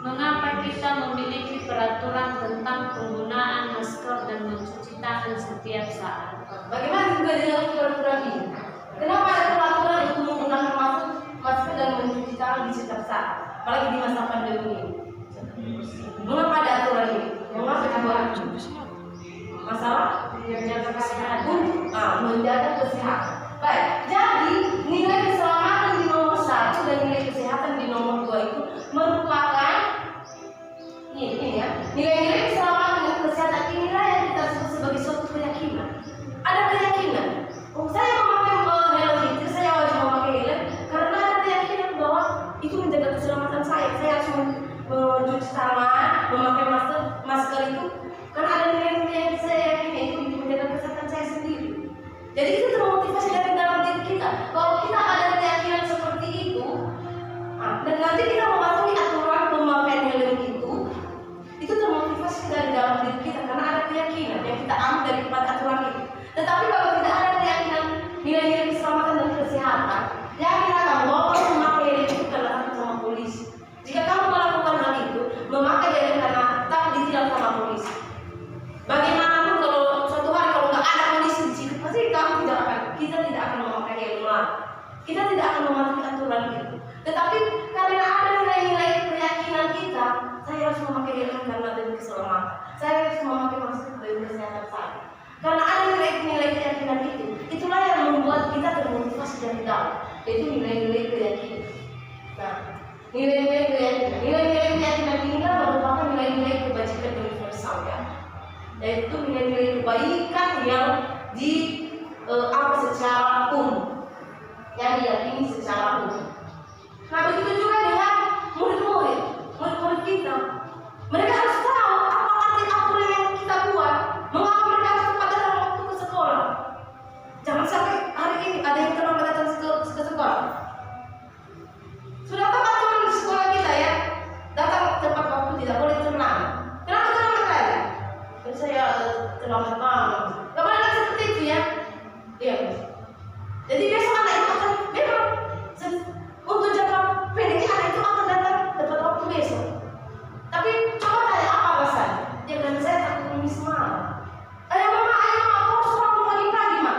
Mengapa kita memiliki peraturan tentang penggunaan masker dan mencuci tangan setiap saat?
Bagaimana juga dengan peraturan ini? Kenapa ada peraturan untuk menggunakan masker dan mencuci tangan di setiap saat, apalagi di masa pandemi ini? Mengapa ada aturan ini? Mengapa dibuat? Masalah
Menjaga kesehatan.
menjaga kesehatan. Baik, jadi nilai keselamatan di nomor 1 dan nilai kesehatan di nomor 2 itu merupakan ini ya, nilai-nilai keselamatan dan kesehatan inilah yang kita sebut sebagai suatu keyakinan. Ada keyakinan, saya memakai helm itu, saya wajib memakai helm karena ada keyakinan bahwa itu menjaga keselamatan saya. Saya harus mencuci tangan, memakai masker itu karena ada nilai-nilai yang saya yakini itu menjaga kesehatan saya sendiri. Jadi itu termotivasi dari dalam diri kita. Kalau kita ada keyakinan seperti itu, dan nanti kita mematuhi aturan pemakaian helm itu termotivasi dari dalam diri kita karena ada keyakinan yang kita ambil dari aturan itu. Tetapi kalau tidak ada keyakinan nilai-nilai keselamatan dan kesehatan, yakinlah kamu bahwa kamu memakai helm itu karena takut sama polisi. Jika kamu melakukan hal itu, memakai helm karena takut ditilang sama polisi. Bagaimanapun kalau suatu hari kalau nggak ada polisi di situ, pasti kita tidak akan memakai helm lagi. Kita tidak akan mematuhi aturan itu. Tetapi karena ada nilai-nilai keyakinan kita, saya harus memakai helm karena demi keselamatan. Saya harus memakai masker demi kesehatan saya. Karena ada nilai-nilai keyakinan itu, itulah yang membuat kita termotivasi dari dalam, yaitu nilai-nilai keyakinan. Nah, nilai-nilai keyakinan inilah merupakan nilai-nilai kebajikan universal ya, yaitu nilai-nilai kebaikan yang secara umum, yang diyakini secara umum. Nah, begitu juga dengan murid-murid kita. Mereka harus tahu apa arti aturan yang kita buat. Mengapa mereka harus tepat datang waktu ke sekolah? Jangan sampai hari ini ada yang terlambat datang ke sekolah. Sudah tahu aturan di sekolah kita ya? Datang tepat waktu, tidak boleh terlambat. Kenapa terlambat tadi? Saya terlambat banget. Gak boleh kan seperti itu ya? Iya. Jadi besok anak itu akan memang untuk jangka pendek anak itu akan datang tepat waktu besok. Tapi coba tanya apa alasannya? Ya kan saya takut miss mama. Ayo mama, aku harus bangun pagi-pagi mak.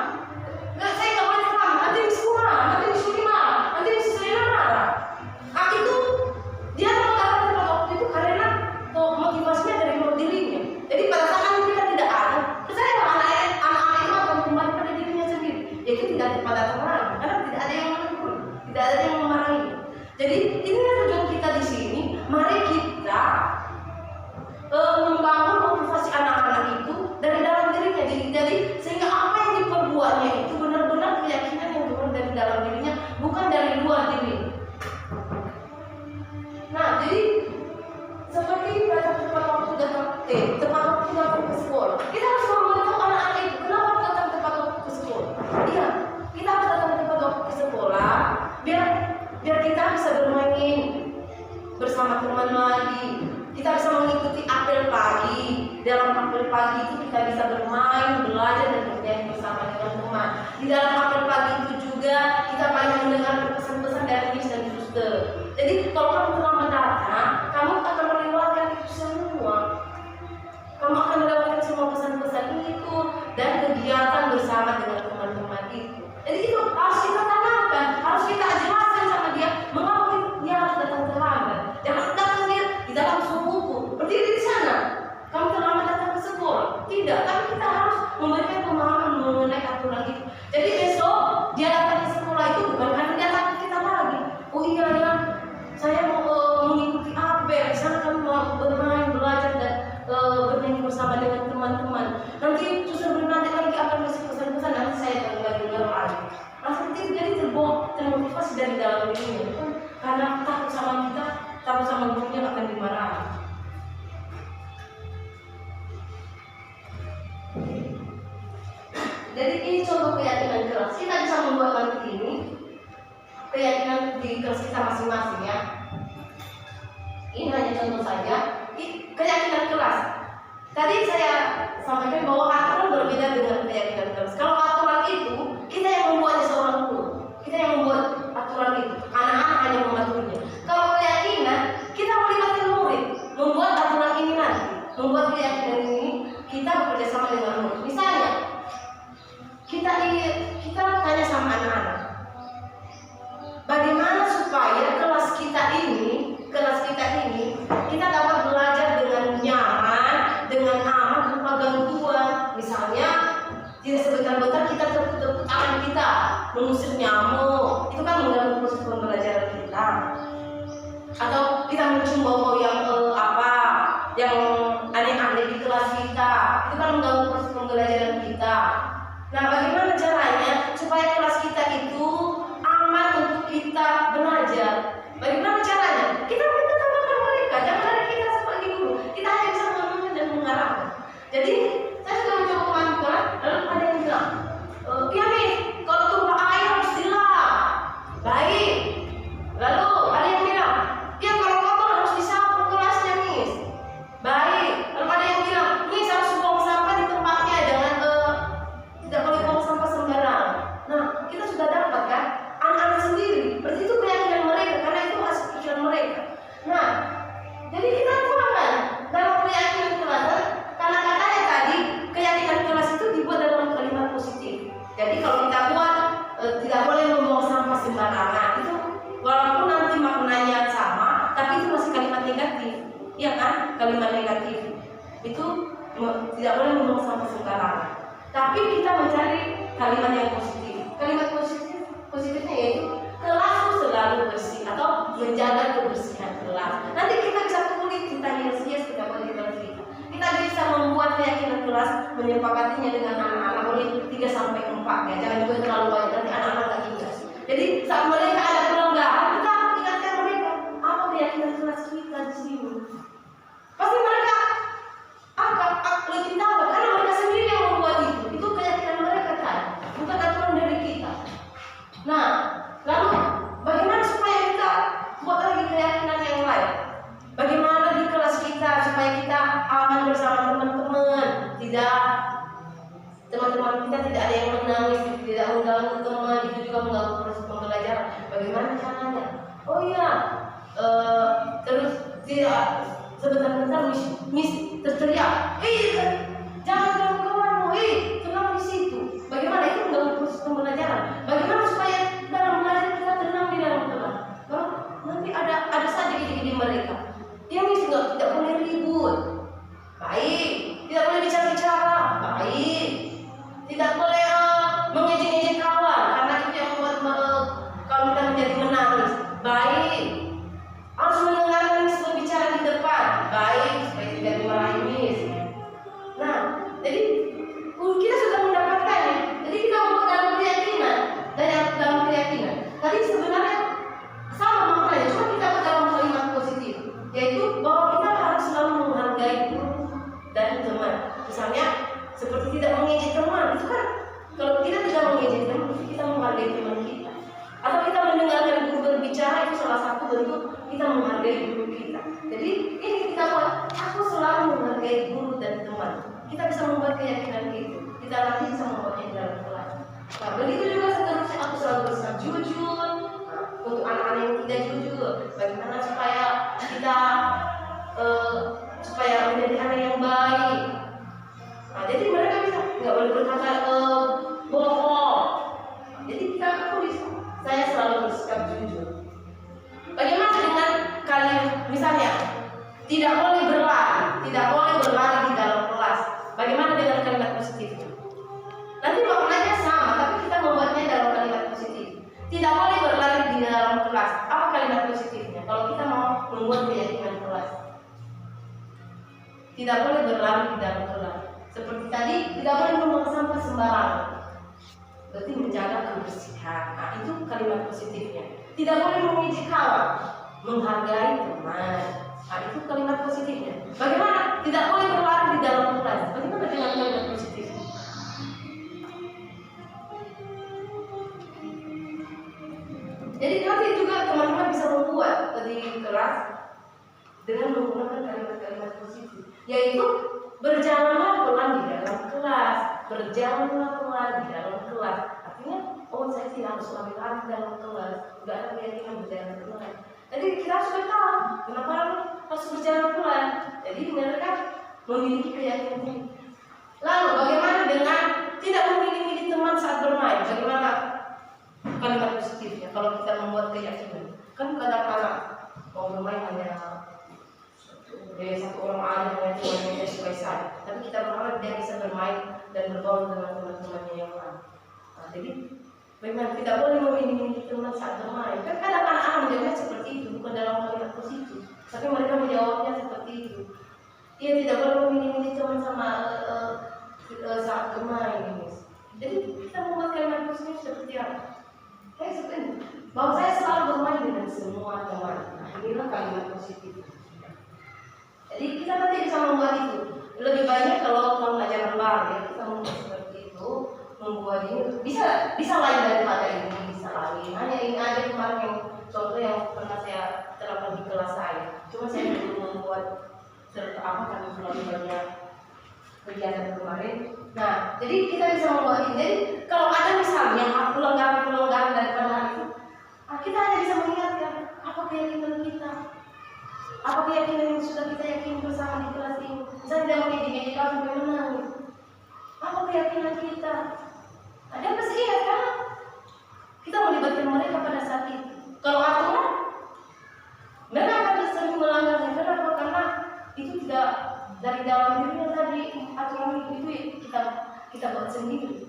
Saya nggak boleh terlambat. Nanti miss marah, nanti miss Suri marah, nanti miss Selena marah. Itu dia mau datang tepat waktu itu karena motivasinya dari dirinya. Jadi pada saat kita tidak ada, percaya anak-anak itu akan kembali pada dirinya sendiri. Itu tidak pada orang, karena tidak ada yang menegur, tidak ada yang memarahi. Jadi inilah tujuan kita di sini. Mari kita membangun motivasi anak-anak itu dari dalam dirinya. Jadi sehingga apa yang diperbuatnya itu benar-benar keyakinan yang turun dari dalam dirinya, bukan dari luar diri. Nah, jadi seperti tepat waktu datang ke sekolah. Kita harus memberitahu anak-anak itu kenapa datang tepat waktu ke sekolah. Iya, kita harus datang tepat waktu ke sekolah biar kita bisa bermain bersama teman lagi. Kita bisa mengikuti apel pagi. Dalam apel pagi itu kita bisa bermain, belajar dan bernyanyi bersama dengan teman. Di dalam apel pagi itu juga kita banyak mendengar pesan-pesan dari Miss dan Suster. Jadi kalau kamu terlambat datang, kamu akan melewatkan itu semua. Kamu akan melewatkan semua pesan-pesan itu dan kegiatan bersama dengan teman-teman itu. Jadi itu harus kita tanamkan, harus kita jelaskan sama dia mengapa dia harus datang terlambat. Jangan datang dia di dalam subuh berdiri di sana. Kamu terlambat datang ke sekolah. Tidak, tapi kita harus memberikan pemahaman mengenai aturan itu. Jadi besok dia datang ke sekolah itu bukan karena dia memotivasi dari dalam dirinya, bukan karena takut sama kita, takut sama gurunya akan dimarahi. Jadi ini contoh keyakinan keras. Kita bisa membuat nanti ini keyakinan di kelas kita masing-masing ya. Ini hanya contoh saja. Keyakinan keras. Tadi saya sampaikan bahwa aturan berbeda dengan keyakinan keras. Kalau aturan itu kita yang membuatnya seorang guru, kita yang membuat aturan itu. Anak-anak hanya membantunya. Kalau keyakinan kita melibatkan murid, membuat aturan ini nanti, membuat keyakinan ini kita bekerja sama dengan murid. Misalnya kita tanya sama anak-anak, bagaimana supaya kelas kita ini kita dapat belajar dengan nyaman, dengan aman, tanpa gangguan. Misalnya tidak sebentar-bentar kita tepuk tangan kita mengusir nyamuk, itu kan mengganggu proses pembelajaran kita. Atau kita mencium bau yang aneh-aneh di kelas kita, itu kan mengganggu proses pembelajaran kita. Nah, bagaimana caranya supaya kelas kita itu aman untuk kita belajar? Bagaimana caranya? Kita minta tanggapan mereka, jangan dari kita sebagai guru. Kita hanya bisa menonton dan mengarahkan. Jadi, saya sudah mencoba memainkan, lalu ada yang bilang, iya nih, kalau tumpah air harus dilap. Baik. Lalu ada yang bilang, ya kalau kotor harus disapu kelasnya, Miss. Baik. Lalu ada yang bilang, Miss harus buang sampah di tempatnya, jangan tidak boleh buang sampah sembarangan. Nah, kita sudah dapat kan anak-anak sendiri. Berarti itu keyakinan mereka, karena itu hasil pikiran mereka. Nah, jadi kita tuangkan dalam keyakinan kelas. Karena katanya tadi keyakinan kelas itu dibuat dalam kalimat positif. Jadi kalau kita buat tidak boleh membuang sampah sembarangan, itu walaupun nanti maknanya sama, tapi itu masih kalimat negatif, iya kan? Kalimat negatif itu tidak boleh membuang sampah sembarangan. Tapi kita mencari kalimat yang positif. Kalimat positifnya yaitu kelas selalu bersih atau menjaga kebersihan kelas. Nanti kita bisa tulis, kita hias-hias, kita boleh kita. Kita bisa membuat keyakinan kelas, menyepakatinya dengan anak-anak boleh 3-4 ya. Jangan juga terlalu banyak, nanti anak-anak tak ingat. Jadi saat mereka ada pelanggaran, kita ingatkan mereka apa keyakinan kelas kita di sini. Pasti mereka lebih tahu karena mereka sendiri yang membuat itu. Itu keyakinan mereka kan, bukan aturan dari kita. Nah, lalu bagaimana supaya kita buat lagi keyakinan yang lain? Bagaimana di kelas kita supaya kita aman bersama teman-teman, teman-teman kita tidak ada yang menangis, tidak mengganggu teman, itu juga mengganggu proses pembelajaran. Bagaimana caranya? Oh iya, terus tidak sebentar-bentar Miss terteriak, jangan ganggu kawanmu, tenang di situ. Bagaimana itu mengganggu proses pembelajaran? Bagaimana supaya dalam belajar kita tenang di dalam kelas? Nanti ada saja ide-ide mereka. Dia Miss tidak boleh ribut, baik. Tidak boleh bicara-bicara, baik. Tidak boleh mengejek-ejek kawan, karena itu yang membuat kawan kita menjadi menangis, baik. Harus mendengarkan Miss berbicara di depan, baik, supaya tidak dimarahi Miss. Nah, jadi kita sudah mendapatkannya. Jadi kita membuat dalam keyakinan, dalam keyakinan. Tadi sebenarnya sama maknanya, cuma kita buat dalam kalimat positif, yaitu bahwa kita harus selalu menghargai guru dan teman. Misalnya seperti tidak mengejek teman, itu kan kalau kita tidak mengejek teman, kita menghargai teman kita. Atau kita mendengarkan guru berbicara, itu salah satu bentuk kita menghargai guru kita. Jadi ini kita buat, aku selalu menghargai guru dan teman. Kita bisa membuat keyakinan itu. Kita nanti bisa membuatnya dalam kelas. Nah, begitu juga seterusnya, aku selalu bersikap jujur. Untuk anak-anak yang tidak jujur, bagaimana supaya kita supaya menjadi anak yang baik. Nah, jadi mereka bisa nggak boleh berkata bohong. Jadi kita tulis, saya selalu bersikap jujur. Bagaimana dengan kalian, misalnya tidak boleh berlari di dalam kelas. Bagaimana dengan kalimat positifnya? Nanti maknanya sama, tapi kita membuatnya dalam kalimat positif. Tidak boleh berlari di dalam kelas. Apa kalimat positifnya? Kalau kita mau membuat keyakinan kelas, tidak boleh berlari di dalam kelas. Seperti tadi, tidak boleh membuang sampah sembarangan. berarti menjaga kebersihan. Nah, itu kalimat positifnya. Tidak boleh memuji kawan, menghargai teman. Nah, itu kalimat positifnya. Bagaimana? Tidak boleh berlari di dalam kelas. Bagaimana dengan kalimat positifnya? Jadi nanti juga teman-teman bisa membuat di kelas dengan menggunakan kalimat-kalimat positif, yaitu berjalanlah pelan di dalam kelas, berjalanlah pelan di dalam kelas. Artinya, oh saya tidak harus lari-lari di dalam kelas, tidak ada keyakinan berjalan pelan. Jadi kita sudah tahu kenapa harus berjalan pelan. Jadi mereka memiliki keyakinan ini. Lalu bagaimana dengan tidak memilih-milih teman saat bermain? Bagaimana kalimat positifnya kalau kita membuat keyakinan? Kan kadang-kadang mau bermain hanya satu orang aja dengan temannya suka saja, tapi kita berharap dia bisa bermain dan bergaul dengan teman-temannya yang lain. Nah, jadi memang tidak boleh memilih teman saat bermain. Kan kadang anak-anak menjawabnya seperti itu, bukan dalam kalimat positif, tapi mereka menjawabnya seperti itu. Dia tidak boleh memilih teman sama saat bermain. Jadi kita membuat kalimat positif seperti apa? Seperti bahwa saya selalu bermain dengan semua teman. Nah, inilah kalimat positif. Jadi kita nanti bisa membuat itu. Lebih banyak kalau pelajaran baru ya, kita membuat seperti itu, membuat ini bisa lain daripada ini, bisa lain. Hanya ini aja kemarin yang contoh yang pernah saya terapkan di kelas saya. Cuma saya belum membuat karena terlalu banyak kegiatan kemarin. Nah, jadi kita bisa membuat ini. Jadi kalau ada misalnya pelanggaran daripada hal itu, kita hanya bisa mengingatkan apa keyakinan kita. Apa keyakinan yang sudah kita yakini bersama di kelas ini? Saya tidak mengejek kalau sampai menangis. Apa keyakinan kita? Ada pasti ingat kan? Kita melibatkan mereka pada saat itu. Kalau aturan, mereka akan sering melanggarnya. Kenapa? Karena itu tidak dari dalam dirinya tadi. Aturan itu kita buat sendiri.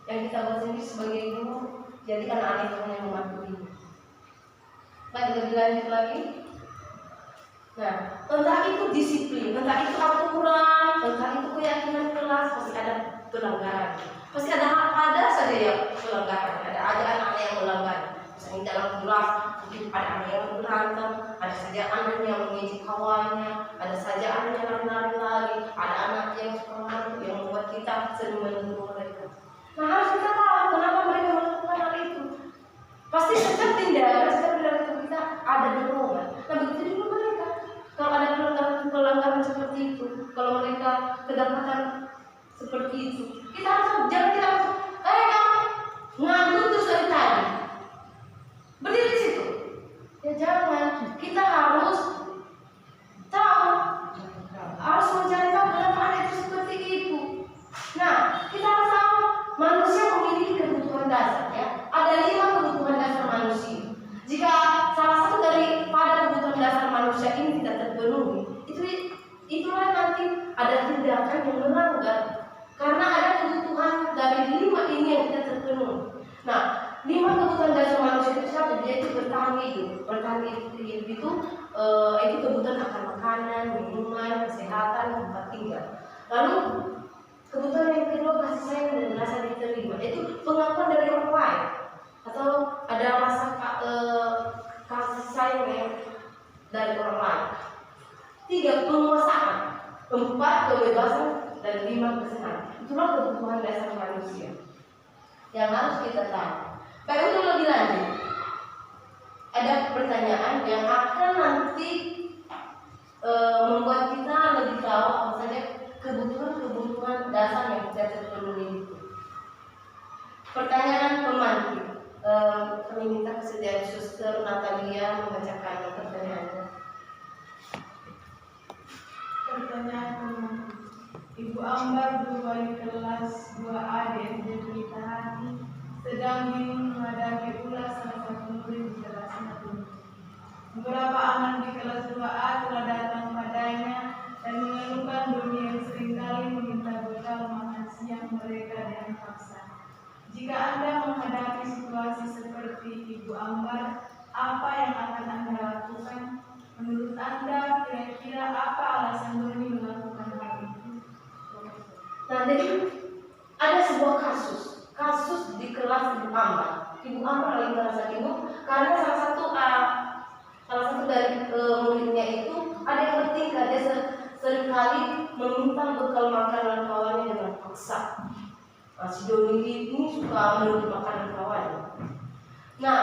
Yang kita buat sendiri sebagai guru. Jadi anak-anak yang mematuhi. Baik, lebih lanjut lagi. Nah, entah itu disiplin, entah itu aturan, entah itu keyakinan kelas, pasti ada pelanggaran. Pasti ada saja yang pelanggaran. Ada aja anak yang melanggar. Misalnya dalam kelas, mungkin ada anak yang berantem, ada saja anak yang mengejek kawannya, ada saja anak yang lari-lari lagi, ada anak yang suka ngantuk yang membuat kita sering menegur mereka. Nah, harus kita tahu kenapa mereka melakukan hal itu. Pasti setiap tindakan itu kita ada dorongan. Nah, begitu juga mereka. Kalau ada pelanggaran seperti itu, kalau mereka kedapatan seperti itu, kita harus jangan kita harus kamu ngantuk terus dari tadi berdiri di situ. Ya jangan, kita harus tahu, harus mencari tahu kenapa ada itu seperti itu. Nah, kita harus tahu manusia memiliki kebutuhan dasar ya. Ada 5 kebutuhan dasar manusia. Jika salah satu daripada kebutuhan dasar manusia ini tidak terpenuhi, itulah nanti ada tindakan yang melanggar. Karena ada kebutuhan dari 5 ini yang tidak terpenuhi. Nah, 5 kebutuhan dasar manusia itu satu, yaitu bertahan hidup. Bertahan hidup itu kebutuhan akan makanan, minuman, kesehatan, tempat tinggal. Lalu kebutuhan yang kedua kasih sayang dan rasa diterima, yaitu pengakuan dari orang lain atau ada rasa kasih sayang dari orang lain. 3 penguasaan, 4 kebebasan, dan 5 kesenangan. Itulah kebutuhan dasar manusia yang harus kita tahu. Baik, untuk lebih lanjut, ada pertanyaan yang akan nanti membuat kita lebih tahu apa saja kebutuhan dasar yang tidak terpenuhi itu. Pertanyaan pemantik. Kami minta kesediaan Suster Natalia membacakan pertanyaannya.
Pertanyaan pemantik. Ibu Ambar, guru wali kelas 2A di SD Pelita Hati, sedang bingung menghadapi ulas salah satu murid di kelasnya. Beberapa anak di kelas 2A telah datang padanya dan mengeluhkan dunia yang seringkali meminta bekal makan siang mereka dengan paksa. Jika Anda menghadapi situasi seperti Ibu Ambar, apa yang akan Anda lakukan? Menurut Anda, kira-kira apa alasan Doni melakukan hal itu?
Nah, jadi ada sebuah kasus kasus di kelas Ibu Ambar. Ibu Ambar lagi merasa bingung karena salah satu dari muridnya itu ada yang bertingkah, dia seringkali meminta bekal makanan kawannya dengan paksa. Nah, si Doni ini suka menuntut makanan kawannya. Nah,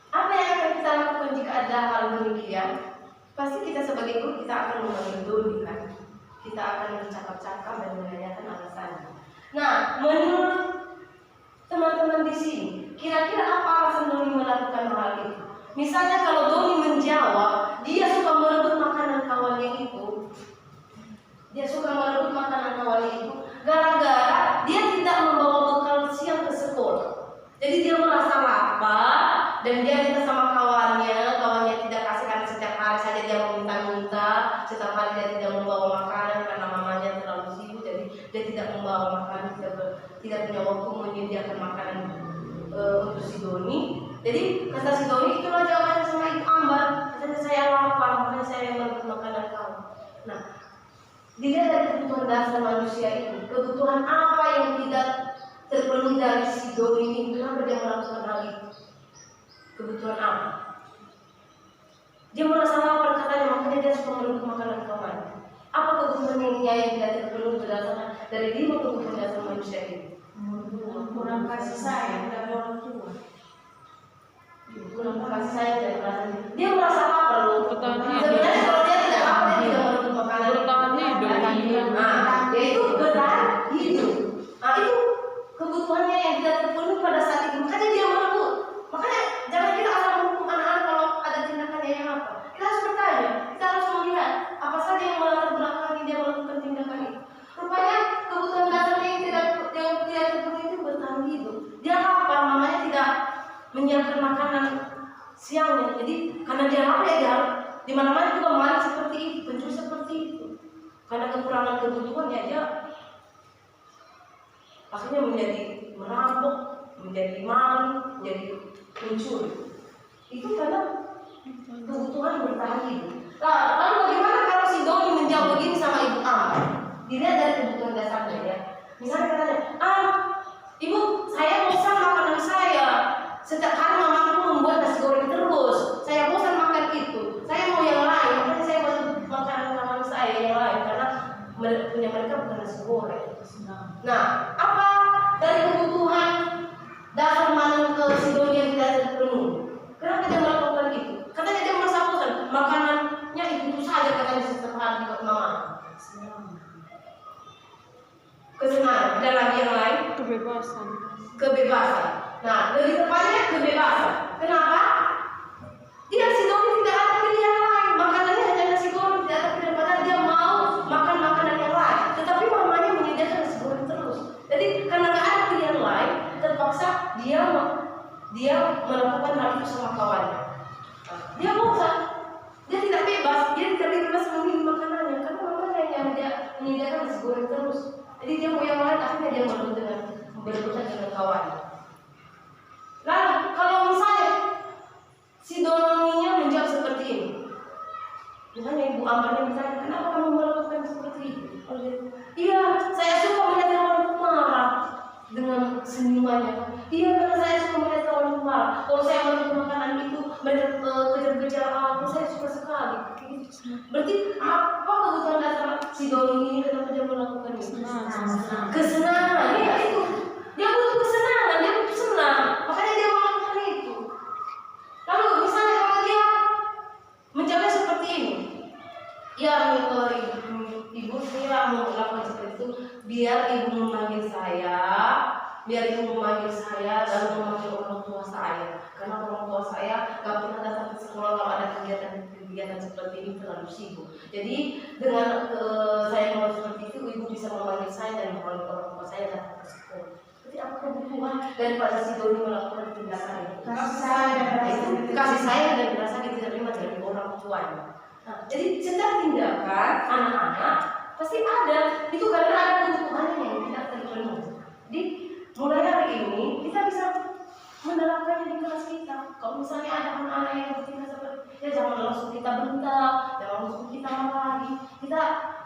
apa yang akan kita lakukan jika ada hal demikian? Pasti kita sebagai guru kita akan memanggil Doni kan? Kita akan bercakap-cakap dan menanyakan alasannya. Nah, menurut teman-teman di sini, kira-kira apa alasan Doni melakukan hal itu? Misalnya kalau Doni menjawab, dia suka merebut makanan kawannya itu. Dia suka merebut makanan kawannya itu gara-gara dia tidak membawa bekal siang ke sekolah. Jadi dia merasa lapar dan dia minta sama kawannya tidak kasih karena setiap hari saja dia meminta-minta, setiap hari dia tidak membawa makanan karena mamanya terlalu sibuk, jadi dia tidak membawa makanan, tidak punya waktu menyediakan makanan untuk si Doni. Jadi kata si Doni, itulah jawabannya sama Ibu Ambar. Katanya saya lapar, makanya saya merebut makanan kamu. Nah, dilihat dari kebutuhan dasar manusia itu, kebutuhan apa yang tidak terpenuhi dari si Doni ini, kenapa dia melakukan hal itu? Kebutuhan apa? Dia merasa lapar katanya, makanya dia suka merebut makanan kawan. Apa kebutuhan yang tidak terpenuhi berdasarkan dari 5 kebutuhan dasar manusia ini?
Kurang kasih sayang dari orang tua.
Kurang kasih sayang dari orang tua. Dia merasa lapar loh.
Bertahan hidup.
Sebenarnya kalau dia tidak lapar, dia tidak merebut makanan.
Bertahan hidup.
Nah, yaitu bertahan hidup. Nah, itu kebutuhannya yang tidak terpenuhi pada saat itu. Makanya dia merebut. Makanya jangan kita asal menghukum anak-anak kalau ada tindakannya yang apa. Kita harus bertanya, kita harus melihat apa saja yang melatar belakangi dia melakukan tindakan itu. Rupanya kebutuhan dasarnya yang tidak terpenuhi itu bertahan hidup. Dia lapar, mamanya tidak menyiapkan makanan siangnya. Jadi karena dia lapar ya dia di mana-mana juga maling seperti itu, pencuri seperti itu. Karena kekurangan kebutuhan ya dia akhirnya menjadi merampok, menjadi maling, menjadi pencuri. Itu karena kebutuhan bertahan hidup. Nah, lalu bagaimana kalau si Doni menjawab begini sama Ibu Ambar? Dilihat dari kebutuhan dasarnya ya. Misalnya katanya, Ibu, saya bosan makanan saya. Setiap hari mamaku membuat nasi goreng terus. Saya bosan makan itu. Saya mau yang lain. Makanya saya mau makanan saya yang lain karena punya mereka bukan nasi goreng. Nah, apa dari kebutuhan dasar mana ke si Doni yang tidak terpenuhi? Kenapa dia melakukan itu? Katanya dia merasa bosan. Makanannya itu saja katanya setiap hari buat mama. Kesenangan. Ada lagi yang lain? Kebebasan. Nah, lebih tepatnya kebebasan. Kenapa? Dia si Doni tidak ada pilihan lain. Makanannya hanya nasi goreng, tidak ada pilihan. Padahal dia mau makan makanan yang lain. Tetapi mamanya menyediakan nasi goreng terus. Jadi karena tidak ada pilihan lain, terpaksa dia melakukan hal itu sama kawannya. Dia bosan. Dia tidak bebas. Dia tidak bebas memilih makanannya karena mamanya yang dia menyediakan nasi goreng terus. Jadi dia mau yang lain, akhirnya dia malu dengan berebutan dengan kawannya. Lalu kalau misalnya si Doninya menjawab seperti ini, misalnya Ibu Ambarnya misalnya, kenapa kamu melakukan seperti itu? Iya, saya suka melihat kawanku marah dengan senyumannya. Iya, karena saya suka melihat kawanku marah. Kalau saya merebut makanan itu, mereka kejar-kejar aku, saya suka sekali. Berarti apa kebutuhan dasar si Doni ini kenapa dia melakukan itu? Kesenangan. Iya itu. Dia butuh kesenangan, dia butuh senang. Makanya dia melakukan itu. Lalu misalnya kalau dia menjawab seperti ini, ya ibu saya mau melakukan seperti itu, biar ibu memanggil saya, lalu memanggil orang tua saya. Karena orang tua saya gak pernah datang ke sekolah kalau ada kegiatan seperti ini, terlalu sibuk. Jadi dengan saya mau seperti itu, ibu bisa memanggil saya dan memanggil orang tua saya datang ke sekolah. Jadi apa kebutuhan daripada si Doni melakukan tindakan itu? Kasih sayang dan rasa diterima dari orang tuanya. Nah, jadi setiap tindakan anak-anak pasti ada. Itu karena ada kebutuhannya yang tidak terpenuhi. Jadi mulai hari ini kita bisa menerapkannya di kelas kita. Kalau misalnya ada anak-anak yang bertindak seperti ya jangan langsung kita bentak, jangan langsung kita marahi. Kita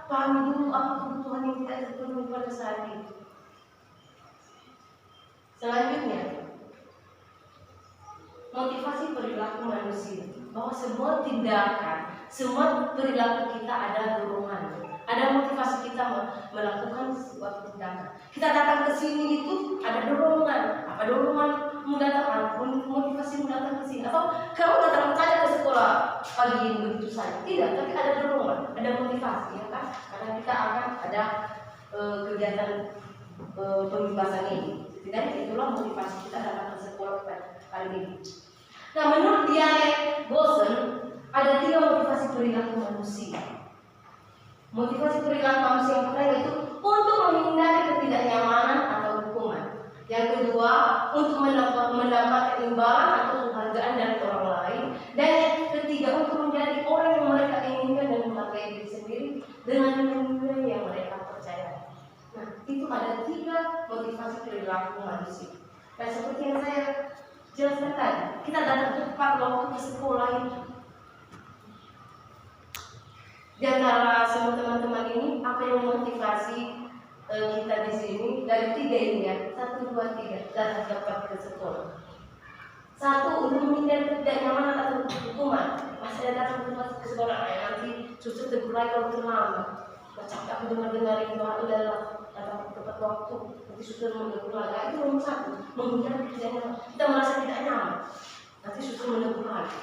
pahami dulu apa kebutuhan yang tidak terpenuhi pada saat itu. Selanjutnya, motivasi perilaku manusia. Bahwa semua tindakan, semua perilaku kita ada dorongan, ada motivasi kita melakukan suatu tindakan. Kita datang ke sini itu ada dorongan. Apa doronganmu datang? Motivasimu datang ke sini. Atau kamu datang saja ke sekolah pagi ini begitu saja? Tidak, tapi ada dorongan, ada motivasi, ya kan? Karena kita akan ada kegiatan pembebasan ini. Setidaknya itulah motivasi kita datang ke sekolah kali ini. Nah, menurut Diane Bosen ada 3 motivasi perilaku manusia. Motivasi perilaku manusia yang pertama itu untuk menghindari ketidaknyamanan atau hukuman. Yang kedua, untuk mendapatkan imbalan atau penghargaan dari orang lain. Dan yang ketiga, untuk menjadi orang yang mereka inginkan dan menghargai diri sendiri dengan nilai yang mereka percaya. Nah, itu ada 3 motivasi perilaku manusia. Dan seperti yang saya jelaskan tadi, kita datang tepat waktu ke sekolah ini. Di antara semua teman-teman ini, apa yang memotivasi kita di sini? Dari 3 ini ya, 1, 2, 3 datang tepat ke sekolah. 1, untuk menghindari ketidaknyamanan atau hukuman. Pas saya datang ke sekolah, nanti suster tegur lagi kalau terlambat. Capek aku dengar itu adalah datang tepat waktu. Nanti suster menegur lagi. Itu nomor 1, menghindari ketidaknyamanan. Kita merasa tidak nyaman, nanti suster menegur lagi.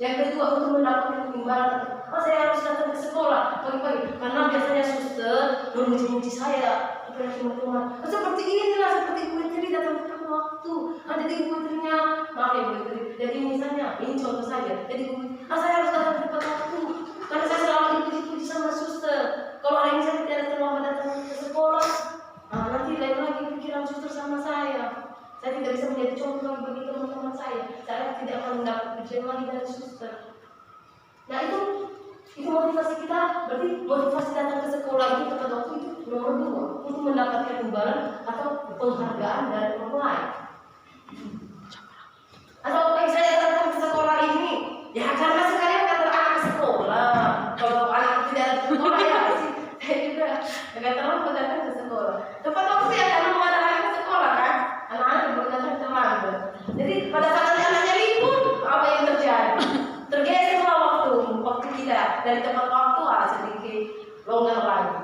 Yang kedua, untuk mendapatkan imbalan. Saya harus datang ke sekolah pagi-pagi karena biasanya suster memuji-muji saya kepada teman-teman. Seperti inilah, seperti Bu Tri datang tepat waktu. Jadi Bu Trinya, maaf ya Bu Tri. Jadi misalnya, ini contoh saja. Jadi saya harus datang tepat waktu karena saya selalu dipuji-puji sama suster. Kalau hari ini saya tidak terlambat datang ke sekolah, nanti lain lagi pikiran suster sama saya. Saya tidak bisa menjadi contoh lagi bagi teman-teman saya. Saya tidak akan mendapat pujian lagi dari suster. Nah itu motivasi kita. Berarti motivasi datang ke sekolah itu tepat waktu itu nomor 2, untuk mendapatkan imbalan atau penghargaan dari orang lain. Atau saya datang ke sekolah ini ya karena sekalian kantor anak ke sekolah. Kalau anak tidak ke sekolah ya pasti saya juga agak terlambat datang ke sekolah. Tepat waktu ya karena mau ada anak ke sekolah kan. Anak-anak berkata terlambat. Jadi pada saat anaknya libur, apa yang terjadi? Tergeserlah waktu kita dari tempat waktu sedikit longgar lagi.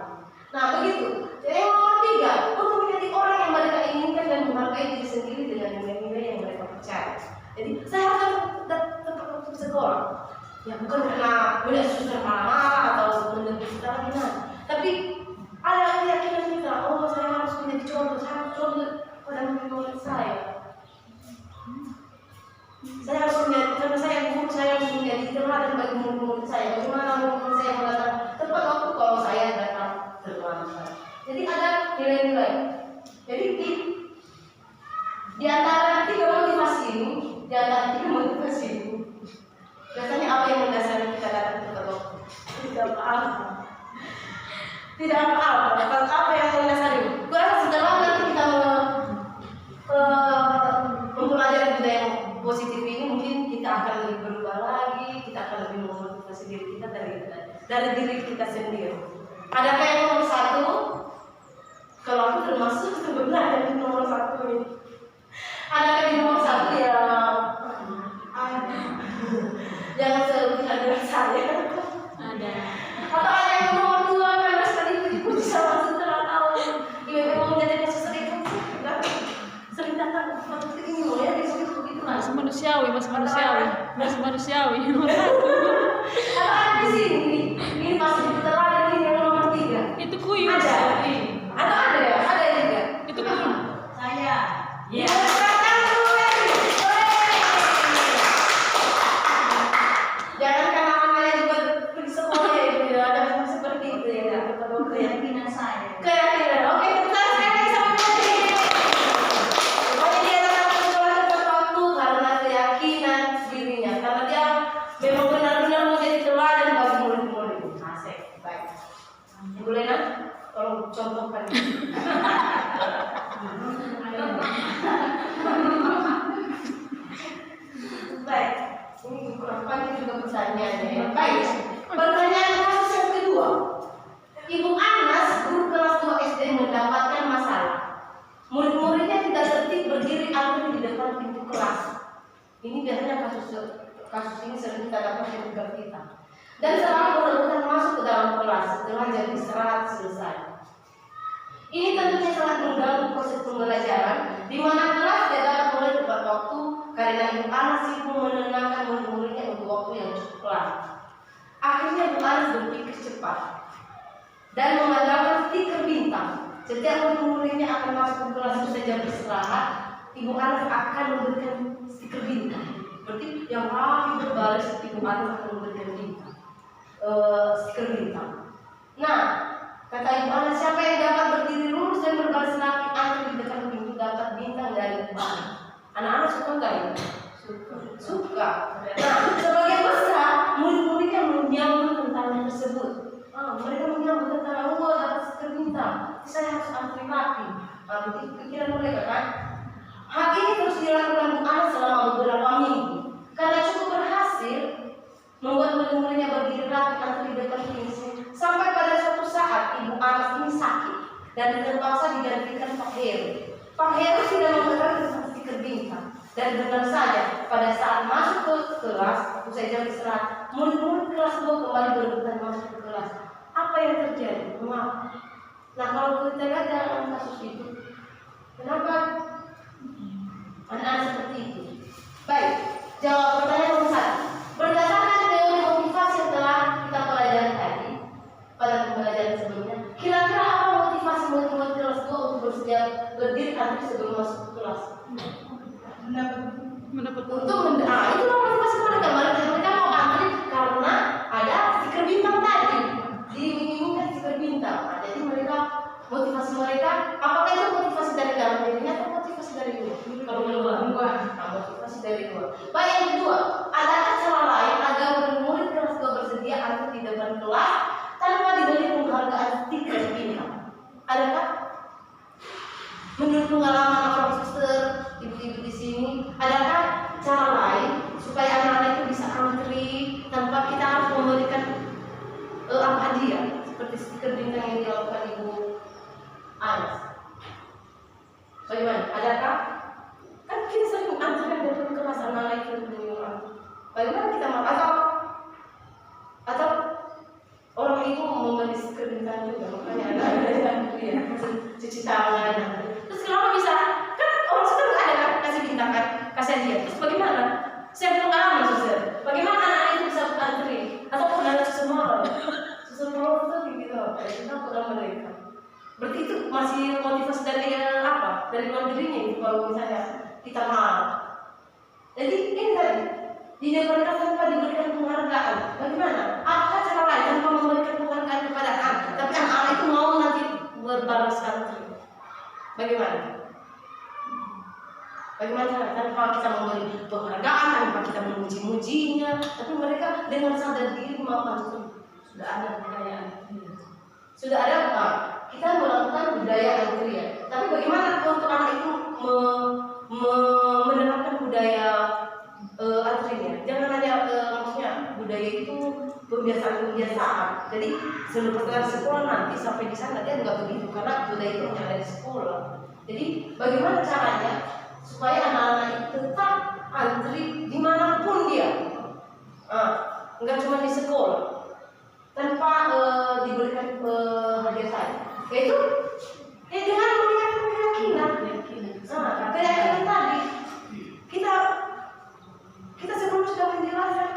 Nah begitu. Jadi yang nomor 3, untuk menjadi orang yang mereka inginkan dan menghargai diri sendiri dengan nilai-nilai yang mereka percaya. Jadi saya harus tetap waktu sekolah. Ya bukan karena melihat suster marah atau menegur kita lagi, tapi ada keyakinan kita. Oh saya harus menjadi contoh, saya harus contoh pada murid saya. Saya harus menjadi, karena saya guru, saya harus menjadi teladan bagi murid-murid saya. Bagaimana murid saya datang tepat waktu kalau saya datang terlambat. Jadi ada nilai-nilai. Jadi di antara 3 motivasi ini, biasanya apa yang mendasari kita datang tepat waktu? Tidak apa-apa. Tidak apa-apa. Apa yang mendasari? Kurang setelah nanti kita mempelajari budaya positif ini, mungkin kita akan lebih berubah lagi, kita akan lebih memotivasi diri kita dari diri kita sendiri. Adakah yang nomor 1? Kalau aku termasuk sebenarnya di nomor 1 ini. Adakah di nomor 1 ya? Jangan selebihan dari saya.
Ada.
Atau ada yang nomor 2 karena sekali dipuji sama setelah tahu ibu mau menjadi suster itu sering datang seperti ini loh ya, begitu lah.
Masih manusiawi.
Kalau ada di sini, ini pasti teladan ini yang nomor 3.
Itu kuyup.
Ada. Atau ada ya? Ada juga.
Itu kuyup.
Saya.
Ya.
Jangan karena anaknya juga pergi sekolah ya, gitu ya. Ada seperti itu ya.
Keyakinan saya.
Keyakinan. Oke, kita sekarang sama lagi. Pokoknya dia datang ke sekolah tepat waktu karena keyakinan dirinya, karena dia memang benar-benar mau jadi teladan bagi murid-murid. Asik, baik. Ibu Lena, tolong contoh Ini biasanya kasus ini sering kita dapat di negara kita. Dan selalu berebutan masuk ke dalam kelas setelah jam istirahat selesai. Ini tentunya sangat mengganggu proses pembelajaran, di mana kelas tidak dapat mulai tepat waktu karena Ibu Ana sibuk menenangkan murid-muridnya untuk waktu yang cukup lama. Akhirnya Ibu Ana berpikir cepat dan mengandalkan stiker bintang. Setiap murid-muridnya akan masuk ke kelas selesai jam istirahat, Ibu Ana akan memberikan stiker bintang. Berarti yang rapi berbaris, Ibu Ana akan memberikan bintang, stiker bintang. Nah, kata Ibu Ana, siapa yang dapat berdiri lurus dan berbaris rapi antri di dekat pintu dapat bintang dari Ibu Ana. Anak-anak suka nggak ya? Suka. Nah, sebagian besar murid-muridnya menyambut tentang hal tersebut. Mereka menyambut tentang dapat stiker bintang. Saya harus antri rapi. Begitu pikiran mereka kan? Hal ini terus dilakukan Bu Ana selama beberapa minggu. Karena cukup berhasil membuat murid-muridnya berdiri rapi antri di depan pintu. Sampai pada suatu saat Ibu Ana ini sakit dan terpaksa digantikan Pak Heru. Pak Heru tidak memberikan stiker bintang. Dan benar saja, pada saat masuk ke kelas, usai jam istirahat, murid-murid kelas 2 kembali berebutan masuk ke kelas. Apa yang terjadi? Maaf. Nah, kalau kita lihat dalam kasus itu, kenapa anak-anak seperti itu? Baik, jawab pertanyaan nomor 1. Berdasarkan teori motivasi yang telah kita pelajari tadi pada pembelajaran sebelumnya, kira-kira apa motivasi murid-murid kelas 2 untuk bersedia berdiri antri sebelum masuk ke kelas? Untuk itulah motivasi mereka. Mereka mau antri karena ada stiker bintang tadi, diinginkan stiker bintang. Jadi mereka, motivasi mereka, apakah itu motivasi dari dalam dirinya atau motivasi dari luar? Kalau luar, motivasi dari luar. Baik, yang kedua, adakah cara lain agar murid kelas 2 bersedia antri di depan kelas tanpa diberi penghargaan stiker bintang? Adakah? Menurut pengalaman orang suster, ibu-ibu di sini, adakah cara lain supaya anak-anak itu bisa antri tanpa kita harus memberikan hadiah seperti stiker bintang yang dilakukan Ibu Ana? Bagaimana? Adakah? Kan kita sering antri dari kelas anak-anak itu antri. Bagaimana kita mau atau orang itu memberi stiker bintang juga, makanya ada cuci tangan. Terus kenapa bisa? Kan orang sudah nggak ada kan kasih bintang kan, kasih hadiah. Terus bagaimana? Saya belum pengalaman suster. Bagaimana anak itu bisa antri? Atau pernah suster moral itu gitu. Kita pernah mereka. Berarti itu masih motivasi dari apa? Dari luar dirinya itu kalau misalnya kita mau. Jadi ini tadi didapatkan tanpa diberikan penghargaan. Bagaimana? Apakah cara lain tanpa memberikan penghargaan kepada anak? Tapi anak itu mau nanti berbalas antri. Bagaimana? Bagaimana tanpa kita memberi penghargaan, tanpa kita memuji-mujinya, tapi mereka dengan sadar diri mau antri. Sudah ada budaya antri. Sudah ada kita melakukan budaya antri ya. Tapi bagaimana untuk anak itu menerapkan budaya antrinya? Jangan hanya maksudnya budaya itu kebiasaan. Jadi sebelum pertengahan sekolah nanti sampai di sana dia nggak begitu karena budaya itu hanya ada di sekolah. Jadi bagaimana caranya supaya anak-anak itu tetap antri dimanapun dia, nggak cuma di sekolah, tanpa diberikan hadiah saja. Yaitu dengan mengingatkan keyakinan. Keyakinan tadi kita sebelum sudah menjelaskan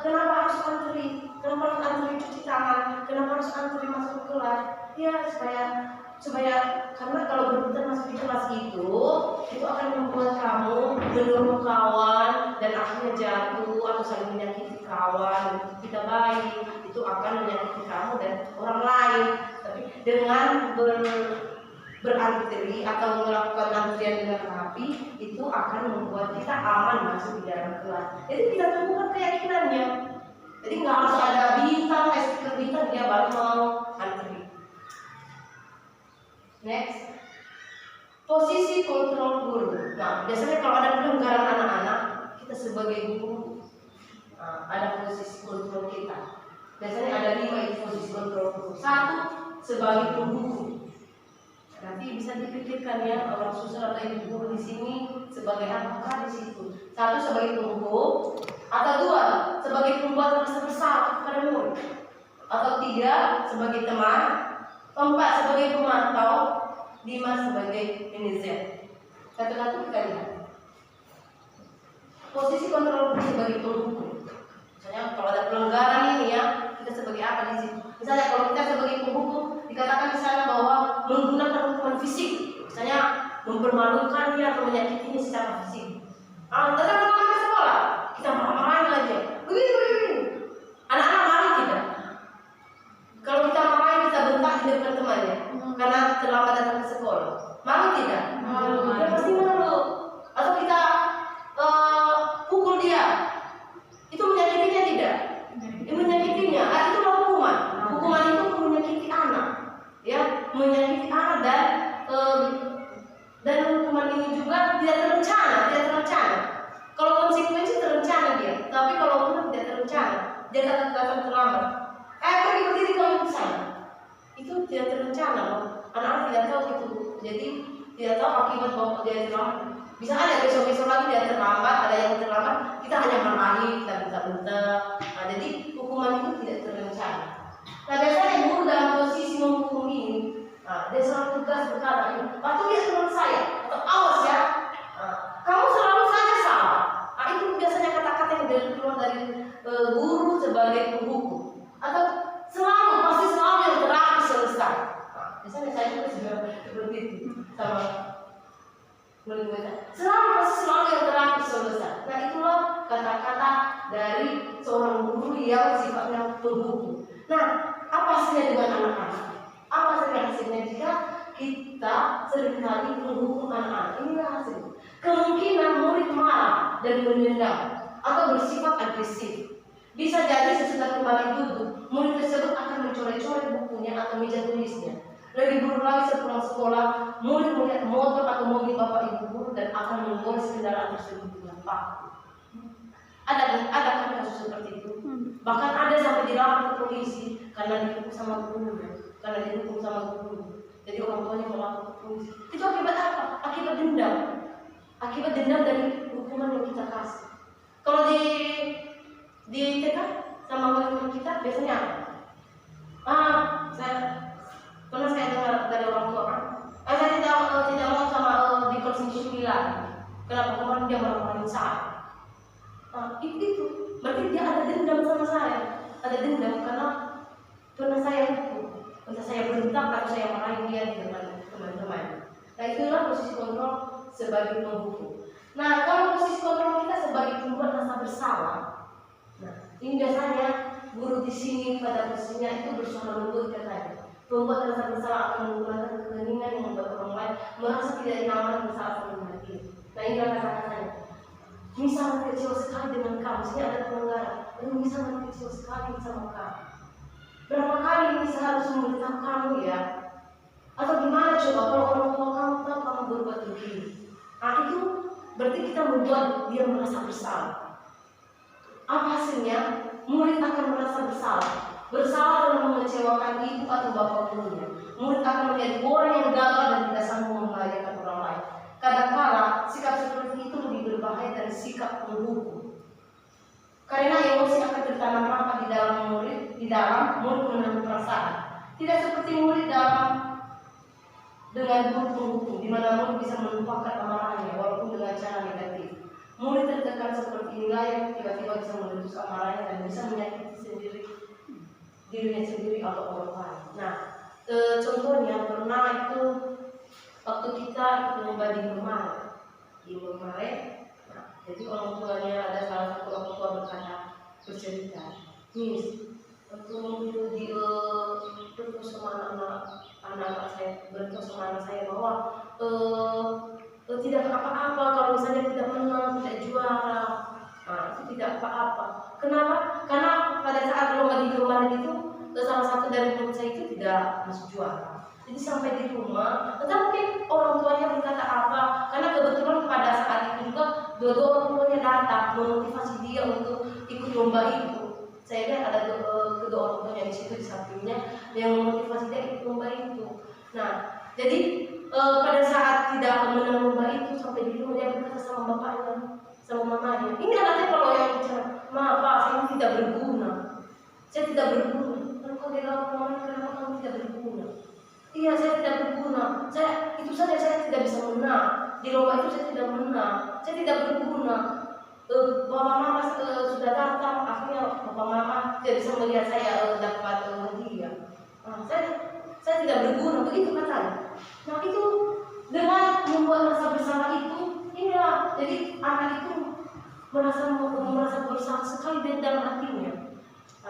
kenapa harus antri, kenapa harus antri cuci tangan, kenapa harus antri masuk ke kelas, ya supaya karena kalau berebutan masuk di kelas itu akan membuat kamu mendorong kawan dan akhirnya jatuh atau saling menyakiti kawan. Tidak baik, itu akan menyakiti kamu dan orang lain. Tapi dengan berantri atau melakukan antrian dengan rapi, itu akan membuat kita aman masuk di dalam kelas. Jadi kita temukan keyakinannya. Jadi nggak harus ada bintang, stiker bintang dia baru mau antri. Next, posisi kontrol guru. Nah, biasanya kalau ada pelanggaran anak-anak, kita sebagai guru ada posisi kontrol kita. Biasanya ada 5 posisi kontrol guru. 1, sebagai penghukum. Nanti bisa dipikirkan ya orang susah atau ibu guru di sini sebagai apakah di situ? Satu sebagai penghukum, atau dua sebagai pembuat rasa bersalah kepada murid, atau tiga sebagai teman, keempat sebagai pemantau, lima sebagai manajer. Satu-satu kita lihat. Posisi kontrol sebagai penghukum. Misalnya kalau ada pelanggaran ini ya, kita sebagai apa di situ? Misalnya kalau kita sebagai penghukum dikatakan di sana bahwa menggunakan hukuman fisik, misalnya mempermalukannya atau menyakitinya secara fisik. Datang ke sekolah, kita marah-marahin aja. Begini. Anak-anak marah tidak? Kalau kita marahin, kita bentak di depan temannya karena terlambat datang ke sekolah. Malu tidak? Malu. Dia pasti malu. Atau kita pukul dia, itu menyakitinya tidak? Menyakitinya. Itulah hukuman. Hukuman itu menyakiti anak, ya, menyakiti anak dan hukuman ini juga tidak terencana. Kalau konsekuensi terencana dia, tapi kalau hukuman tidak terencana, dia datang terlambat. Pergi berdiri kamu di sana. Itu tidak terencana loh. Anak-anak tidak tahu itu. Jadi tidak tahu akibat bahwa dia terlambat. Bisa ada besok-besok lagi dia terlambat, ada yang terlambat, kita hanya marahi, kita bentak-bentak. Nah, jadi hukuman itu tidak terencana. Nah, biasanya guru dalam posisi menghukum ini, dia selalu tugas berkata, waktu dia teman saya, atau awas ya, kamu selalu saja salah. Nah, itu biasanya kata-kata yang keluar dari guru sebagai penghukum. Atau pasti selalu yang terakhir selesai. Nah, biasanya saya juga sudah seperti itu sama murid-murid. Selalu yang terakhir selesai. Nah, itulah kata-kata dari seorang guru yang sifatnya penghukum. Nah, apa hasilnya dengan anak-anak? Apa hasilnya jika kita seringkali menghukum anak-anak? Inilah hasilnya. Kemungkinan murid marah dan menendam atau bersifat agresif. Bisa jadi sesudah kembali duduk, murid tersebut akan mencoret-coret bukunya atau meja tulisnya. Lebih buruk lagi sepulang sekolah, murid melihat motor atau mobil bapak ibu guru dan akan menggores kendaraan tersebut dengan paku. Ada kan kasus seperti itu? Bahkan ada sampai dilapor ke polisi karena dihukum sama gurunya, Jadi orang tuanya melapor ke polisi. Itu akibat apa? Akibat dendam. Akibat dendam dari hukuman yang kita kasih. Kalau di TK sama murid kita biasanya pernah saya dengar dari orang tua saya tidak mau sama di konsumsi lagi. Kenapa? Kemarin dia marah-marahin saya. Itu berarti dia ada dendam sama saya. Ada dendam karena pernah saya hukum, pernah saya bentak atau saya marahin dia di depan teman-teman. Nah, itulah posisi kontrol sebagai penghukum. Nah, kalau posisi kontrol kita sebagai pembuat rasa bersalah, nah, ini biasanya guru di sini pada posisinya itu berusaha melembutkan tadi. Pembuat rasa bersalah akan menggunakan keheningan yang membuat orang lain merasa tidak nyaman bersalah dengan diri. Nah, ini kata-katanya. Misalnya kecil sekali dengan kamu, sini ada pelanggaran. Dan misalnya kecil sekali sama kamu. Berapa kali ini seharusnya memberitahu kamu ya? Atau gimana coba kalau orang tua kamu tahu kamu berbuat begini? Nah, itu berarti kita membuat dia merasa bersalah. Apa hasilnya? Murid akan merasa bersalah. Bersalah dalam mengecewakan ibu atau bapak gurunya. Murid akan melihat orang yang gagal dan tidak sanggup membahagiakan orang lain. Kadang-kala sikap seperti itu lebih berbahaya dari sikap penghukum. Karena emosi akan tertanam rapat di dalam murid menahan perasaan. Tidak seperti murid dengan guru penghukum, di mana murid bisa melupakan amarahnya walaupun dengan cara negatif. Murid tertekan seperti inilah yang tiba-tiba bisa meletus amarahnya dan bisa menyakiti dirinya sendiri atau orang lain. Nah, contohnya pernah itu waktu kita lomba di Mare. Nah, jadi orang tuanya ada salah satu orang tua bercerita, Miss, waktu di bertemu sama anak saya bahwa tidak apa-apa kalau misalnya tidak menang, tidak juara. Nah, itu tidak apa-apa. Kenapa? Karena pada saat lomba di rumah itu salah satu dari murid saya itu tidak masuk juara. Jadi sampai di rumah, entah mungkin orang tuanya berkata apa, karena kebetulan pada saat itu juga dua-dua orang tuanya datang memotivasi dia untuk ikut lomba itu. Saya lihat ada kedua orang tuanya di situ di sampingnya yang memotivasi dia ikut lomba itu. Nah, jadi pada saat tidak menang lomba itu sampai di rumah dia berkata sama bapaknya, sama mamanya, ini anaknya kalau yang bicara, "Ma, Pak, saya ini tidak berguna, saya tidak berguna." Lalu kau bilang, "Mama, kenapa kamu tidak berguna?" "Iya, saya tidak berguna. Itu saja saya tidak bisa menang. Di lomba itu saya tidak menang. Saya tidak berguna. Bapak mama sudah datang, akhirnya bapak mama tidak bisa melihat saya dapat hadiah. Saya tidak berguna." Begitu katanya. Nah itu dengan membuat rasa bersalah itu, inilah jadi anak itu merasa bersalah sekali dalam hatinya.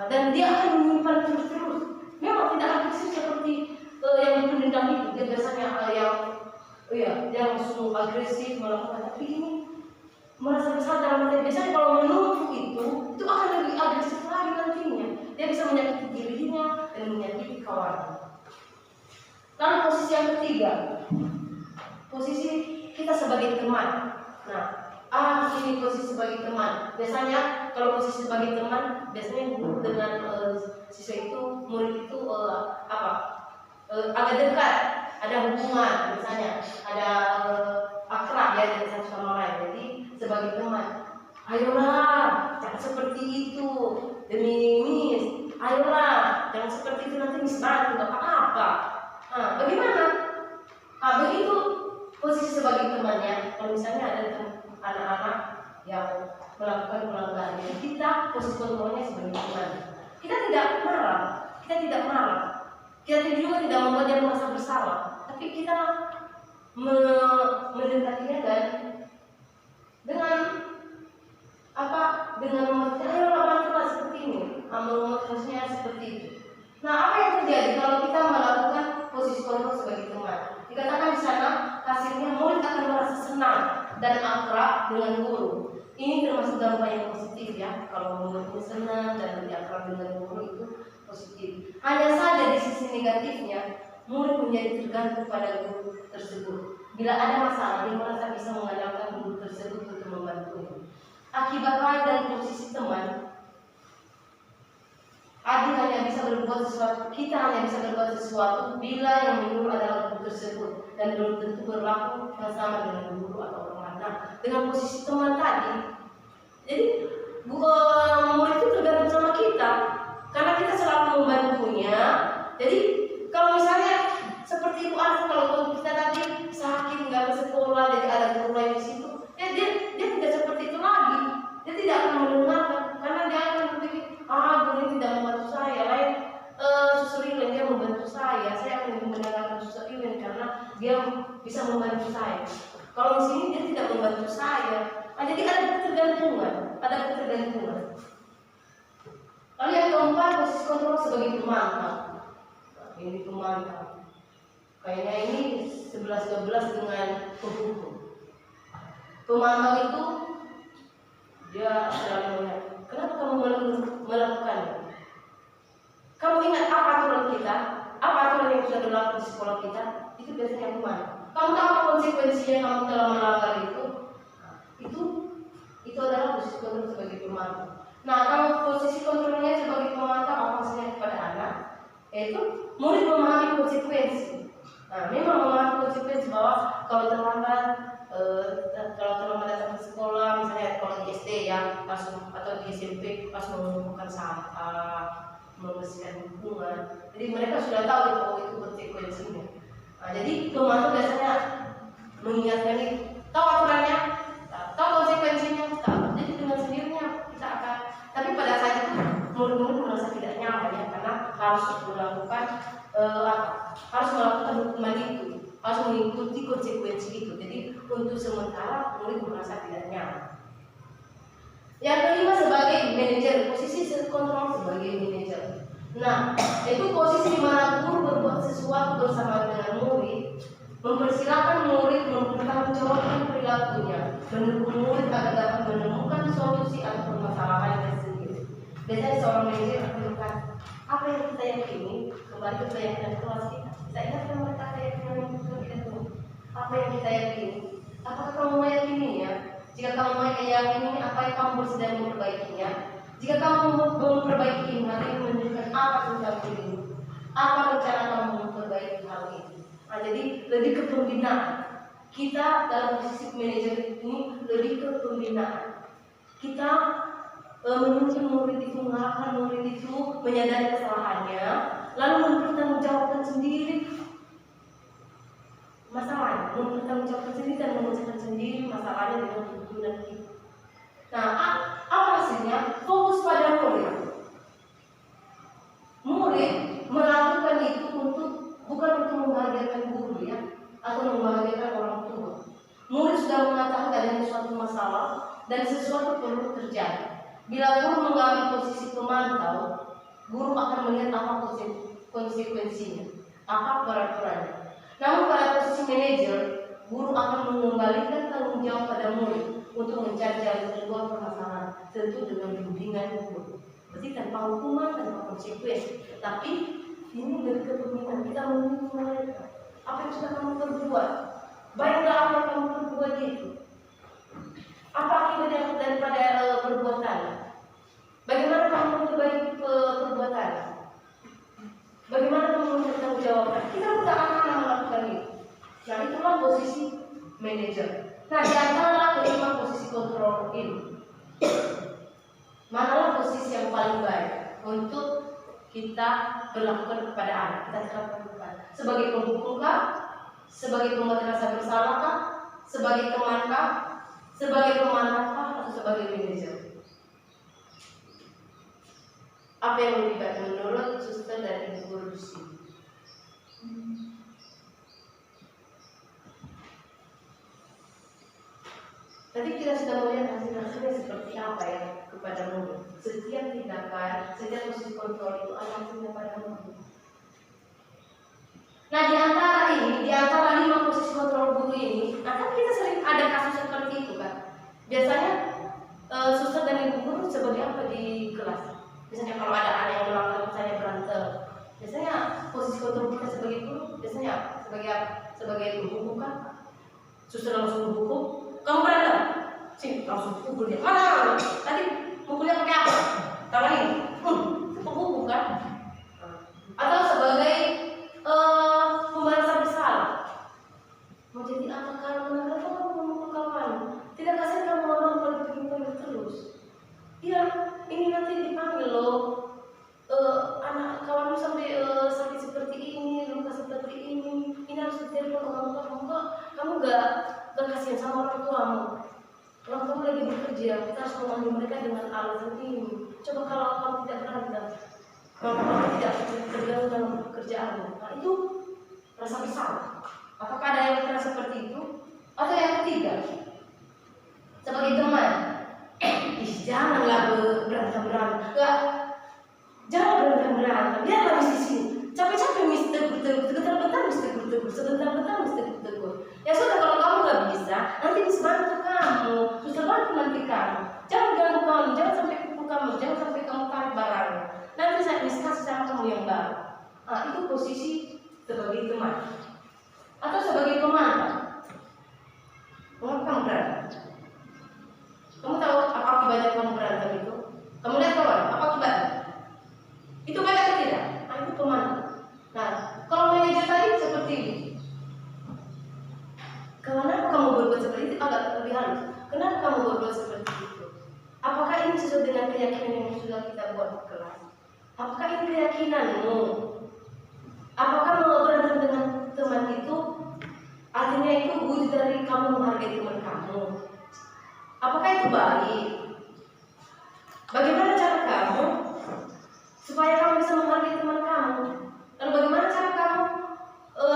Dan dia akan menyimpan terus. Memang tidak akan seperti yang pendendam itu. Dia biasanya dia langsung agresif melakukan, tapi ini merasa bersalah dalam hati. Biasanya kalau menuntut itu akan lebih agresif lagi nantinya. Dia bisa menyakiti dirinya dan menyakiti kawannya. Lalu posisi yang ketiga, posisi kita sebagai teman. Nah, ini posisi sebagai teman. Biasanya kalau posisi sebagai teman, biasanya dengan siswa itu, murid itu agak dekat, ada hubungan, misalnya ada akrab ya dari satu sama lain. Jadi sebagai teman, ayolah, jangan seperti itu demi Miss. Ayolah, jangan seperti itu nanti Miss bantu, nggak apa-apa. Nah, bagaimana? Begitu posisi sebagai temannya. Kalau misalnya ada anak-anak yang melakukan pelanggaran, kita posisi kontrolnya sebagai teman. Kita tidak marah. Kita juga tidak membuat dia merasa bersalah. Tapi kita mendekatinya dan dengan membuatnya, ayolah bantulah seperti ini. Memotivasinya seperti itu. Nah, apa yang terjadi kalau kita melakukan posisi kontrol sebagai teman? Dikatakan di sana hasilnya murid akan merasa senang dan akrab dengan guru. Ini termasuk dampak yang positif ya. Kalau muridnya senang dan lebih akrab dengan guru itu positif. Hanya saja di sisi negatifnya, murid menjadi tergantung pada guru tersebut. Bila ada masalah, dia merasa bisa mengandalkan guru tersebut untuk membantunya. Akibat lain dari posisi teman, kita hanya bisa berbuat sesuatu bila yang menyuruh adalah guru tersebut dan belum tentu berlaku yang sama dengan guru atau orang lain. Nah, dengan posisi teman tadi, jadi murid itu tergantung sama kita karena kita selalu membantunya. Jadi kalau misalnya seperti itu kalau kita tadi sakit nggak ke sekolah, jadi ada guru lain di situ, dia tidak seperti itu lagi. Dia tidak akan mendengarkan karena dia akan berpikir, guru ini tidak membantu saya, Suster Ilin dia membantu saya akan mendengarkan Suster Ilin karena dia bisa membantu saya. Kalau di sini dia tidak membantu saya, jadi ada ketergantungan. Lalu yang keempat, posisi kontrol sebagai pemantau. Ini pemantau. Kayaknya ini 11-12 dengan penghukum. Pemantau itu dia selalu melihat, kenapa kamu melakukannya? Kamu ingat apa aturan kita? Apa aturan yang sudah berlaku di sekolah kita? Itu biasanya pemantau. Kamu tahu apa konsekuensinya kamu telah melanggar itu? Itu adalah posisi kontrol sebagai pemantau. Nah, kalau posisi kontrolnya sebagai pemantau apa maksudnya kepada anak? Yaitu murid memahami konsekuensi. Nah, memang memahami konsekuensi bahwa kalau terlambat datang ke sekolah, misalnya kalau di SD ya, atau di SMP pas mengumpulkan sampah, membersihkan lingkungan. Jadi mereka sudah tahu itu konsekuensinya. Nah, jadi pemantau biasanya mengingatkan itu, tahu aturannya, tahu konsekuensinya, tahu. Jadi dengan sendirinya kita akan. Tapi pada saat itu murid-murid merasa tidak nyaman ya, karena harus melakukan hukuman itu, harus mengikuti konsekuensi itu. Jadi untuk sementara murid merasa tidak nyaman. Yang kelima sebagai manajer, posisi kontrol sebagai manajer. Nah, itu posisi di mana guru berbuat sesuatu bersama dengan murid, mempersilahkan murid mempertanggungjawabkan perilakunya, mendukung murid agar dapat menemukan solusi atas permasalahannya sendiri. Biasanya seorang manajer akan berkata, apa yang kita yakini, kembali ke keyakinan kelas kita. Saya ingatkan mereka keyakinan yang kita itu. Apa yang kita yakini? Apakah kamu meyakininya? Jika kamu meyakini, apa yang kamu sedang memperbaikinya? Jika kamu memperbaiki ini, nanti menunjukkan apa tentang dirimu. Apa rencana kamu memperbaiki hal ini? Nah, jadi lebih ke pembinaan. Kita dalam posisi manajer ini lebih ke pembinaan. Kita menuntun murid itu, mengarahkan murid itu menyadari kesalahannya, lalu mempertanggungjawabkan sendiri masalahnya, mempertanggungjawabkan sendiri dan mengerjakan sendiri masalahnya dengan tuntunan kita. Nah, apa hasilnya? Fokus pada murid. Murid melakukan itu bukan untuk membahagiakan guru ya, atau membahagiakan orang tua. Murid sudah mengatakan adanya suatu masalah dan sesuatu perlu terjadi. Bila guru mengambil posisi pemantau, guru akan melihat apa konsekuensinya, apa peraturannya. Namun pada posisi manajer, guru akan mengembalikan tanggung jawab pada murid untuk mencari jalan keluar permasalahan, tentu dengan bimbingan guru. Berarti tanpa hukuman, tanpa konsekuensi. Tapi ini lebih ke pembinaan, kita membimbing mereka. Apa yang sudah kamu perbuat? Baiklah apa yang kamu perbuat itu. Apa akibat daripada perbuatan? Bagaimana kamu memperbaiki perbuatan? Bagaimana kamu bertanggung jawab? Kita tidak akan melakukan itu. Nah, itulah posisi manajer. Nah, di antara kelima posisi kontrol ini, manalah posisi yang paling baik untuk kita berlakukan kepada anak? Kita terapkan kepada sebagai penghukum kah? Sebagai pembuat rasa bersalah kah? Sebagai teman kah? Sebagai pemantau kah? Atau sebagai manajer? Apa yang lebih baik menurut suster dan ibu guru di sini? Tadi kita sudah melihat hasil-hasilnya seperti apa ya kepada murid. Setiap tindakan, setiap posisi kontrol itu ada hasilnya pada murid. Nah, di antara 5 posisi kontrol guru ini, nah kan kita sering ada kasus seperti itu kan. Biasanya suster dan ibu guru sebagai apa di kelas? Misalnya kalau ada anak yang melanggar, misalnya berantem, biasanya posisi kontrol kita sebagai guru, biasanya sebagai apa? Sebagai penghukum kan? Suster langsung menghukum, kamu berantem, sini langsung pukul dia. Mana? Tadi pukulnya pakai apa? Tangan ini, itu penghukum kan? Atau sebagai pembalas bersalah. Mau jadi apa kamu? Kenapa kamu memukul kawan? Tidak kasih kamu orang pergi terus. Iya, ini nanti dipanggil loh. Anak kawanmu sampai sakit seperti ini, luka seperti ini. Ini harus ditelepon kamu gak kasihan sama orang tuamu. Orang kamu lagi bekerja, kita harus menemani mereka dengan alasan ini. Coba kalau kamu tidak berantem, kalau kamu tidak terganggu dalam pekerjaanmu, nah itu rasa bersalah. Apakah ada yang pernah seperti itu? Atau yang ketiga, sebagai teman, janganlah berantem. Jangan berantem. Lihatlah Miss di sini. Capek-capek Miss tegur, getar-getar Miss tegur, sebentar-bentar Miss tegur. Ya sudah, kalau kamu nggak bisa, nanti Miss bantu kamu, suster bantu nanti kamu. Jangan ganggu kamu, jangan sampai pukul kamu, jangan sampai kamu tarik barangnya. Nanti saya Miss kasih sama kamu yang baru. Nah, itu posisi sebagai teman atau sebagai pemantau. Mengapa kamu berantem? Kamu tahu apa akibatnya kamu berantem itu? Kamu lihat kawan, apa akibatnya? Itu baik atau tidak? Nah, itu pemantau. Nah, kalau manajer tadi seperti ini, kenapa kamu berbuat seperti itu? Agak lebih halus. Kenapa kamu berbuat seperti itu? Apakah ini sesuai dengan keyakinan yang sudah kita buat di kelas? Apakah ini keyakinanmu? Apakah mau berantem dengan teman itu artinya itu wujud dari kamu menghargai teman kamu? Apakah itu baik? Bagaimana cara kamu supaya kamu bisa menghargai teman kamu? Dan bagaimana cara kamu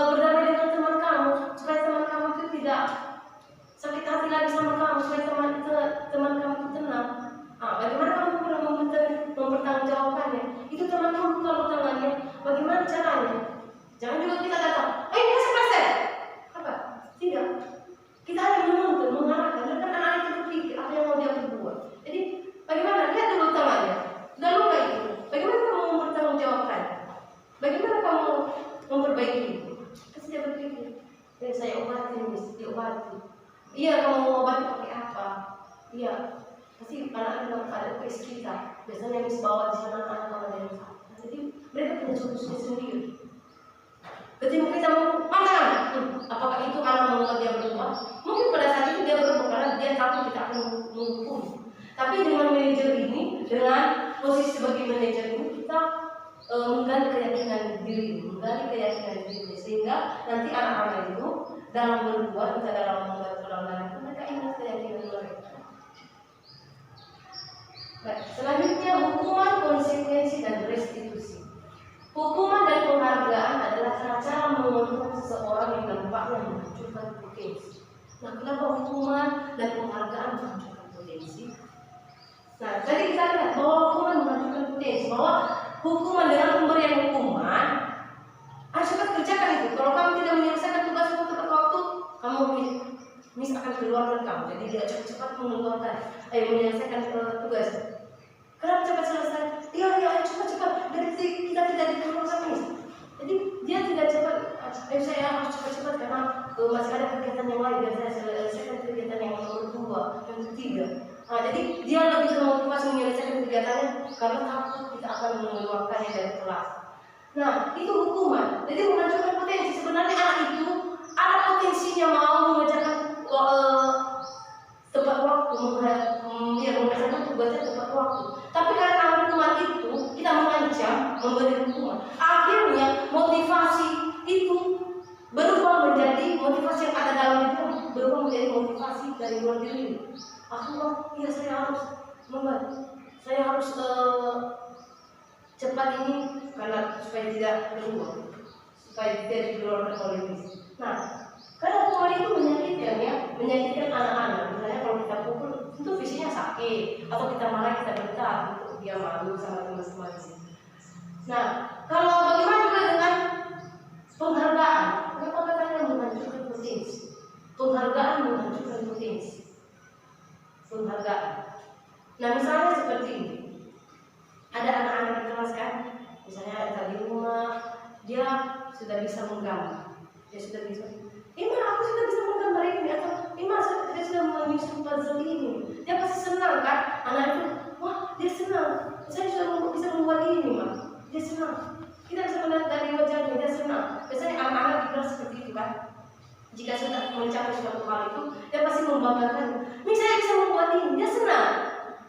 berdamai dengan teman kamu supaya teman kamu itu tidak sakit hati lagi sama kamu, supaya teman kamu itu tenang? Nah, bagaimana kamu mempertanggungjawabkannya? Itu teman kamu kalau tangannya, bagaimana caranya? Jangan juga kita datang, ini kasih plaster. Apa? Tidak. Kita hanya menuntun, mengarahkan. Dan kan anak itu berpikir apa yang mau dia berbuat. Jadi bagaimana? Lihat dulu tangannya. Sudah luka itu. Bagaimana kamu mempertanggungjawabkan? Bagaimana kamu memperbaiki itu? Kasih dia berpikir. Saya obati, diobati. Iya, kamu mau obati pakai apa? Iya. Pasti anak ada PS kita. Biasanya Miss bawa di sana anak-anak yang sakit. Jadi mereka punya solusi sendiri. Ketika kita mau makan, apakah itu anak membuat dia berubah? Mungkin pada saat itu dia berubah karena dia tahu kita akan menghukum. Tapi dengan manajer ini, dengan posisi sebagai manajer ini, kita menggali keyakinan diri, sehingga nanti anak-anak itu dalam berbuat, kita dalam membuat pelanggaran, mereka ingat keyakinan mereka. Baik, selanjutnya hukuman, konsekuensi, dan restitusi. Hukuman dan penghargaan adalah cara menguntungkan seseorang yang nampaknya menghancurkan potensi. Nah, kenapa hukuman dan penghargaan menghancurkan potensi? Nah, tadi kita lihat bahwa hukuman menghancurkan potensi, bahwa hukuman dengan pemberian hukuman, cepat kerjakan itu. Kalau kamu tidak menyelesaikan tugasmu tepat waktu, kamu akan keluarkan kamu. Jadi dia cepat-cepat menyelesaikan tugas. Kenapa cepat selesai? Iya, cepat-cepat. Dari kita tidak dikeluarkan mis. Jadi dia tidak cepat. Saya harus cepat-cepat karena masih ada kegiatan yang lain. Dan saya selesaikan kegiatan yang kedua, yang ketiga. Nah, jadi dia lebih termotivasi menyelesaikan kegiatannya karena takut kita akan mengeluarkannya dari kelas. Nah, itu hukuman. Jadi menghancurkan potensi. Sebenarnya anak itu ada potensinya mau mengerjakan tepat waktu, mengerjakan tugasnya tepat waktu. Tapi karena hukuman itu kita mengancam, memberi hukuman. Akhirnya motivasi itu berubah menjadi motivasi yang ada dalam itu berubah menjadi motivasi dari luar diri. Saya harus membantu. Saya harus cepat ini karena supaya tidak keluar, supaya tidak dikeluarkan oleh bis. Nah, karena hukuman itu menyakitkan anak-anak. Misalnya kalau kita pukul, itu visinya sakit, atau kita marah, kita bentak, untuk dia malu sama teman-teman. Nah, kalau bagaimana juga dengan penghargaan? Kenapa katanya menghancurkan potensi? Penghargaan menghancurkan potensi. Penghargaan. Nah, misalnya seperti ini. Ada anak-anak di kelas kan, misalnya ada di rumah, dia sudah bisa menggambar, dia sudah bisa. Aku sudah bisa menggambar ini, atau dia sudah menyusun puzzle ini. Dia pasti senang kan? Anak itu, wah dia senang. Saya sudah bisa membuat ini, dia senang. Kita bisa melihat dari wajahnya, dia senang. Biasanya anak-anak di kelas seperti itu kan. Jika sudah mencapai suatu hal itu, dia pasti membanggakan. Saya bisa membuat ini, dia senang.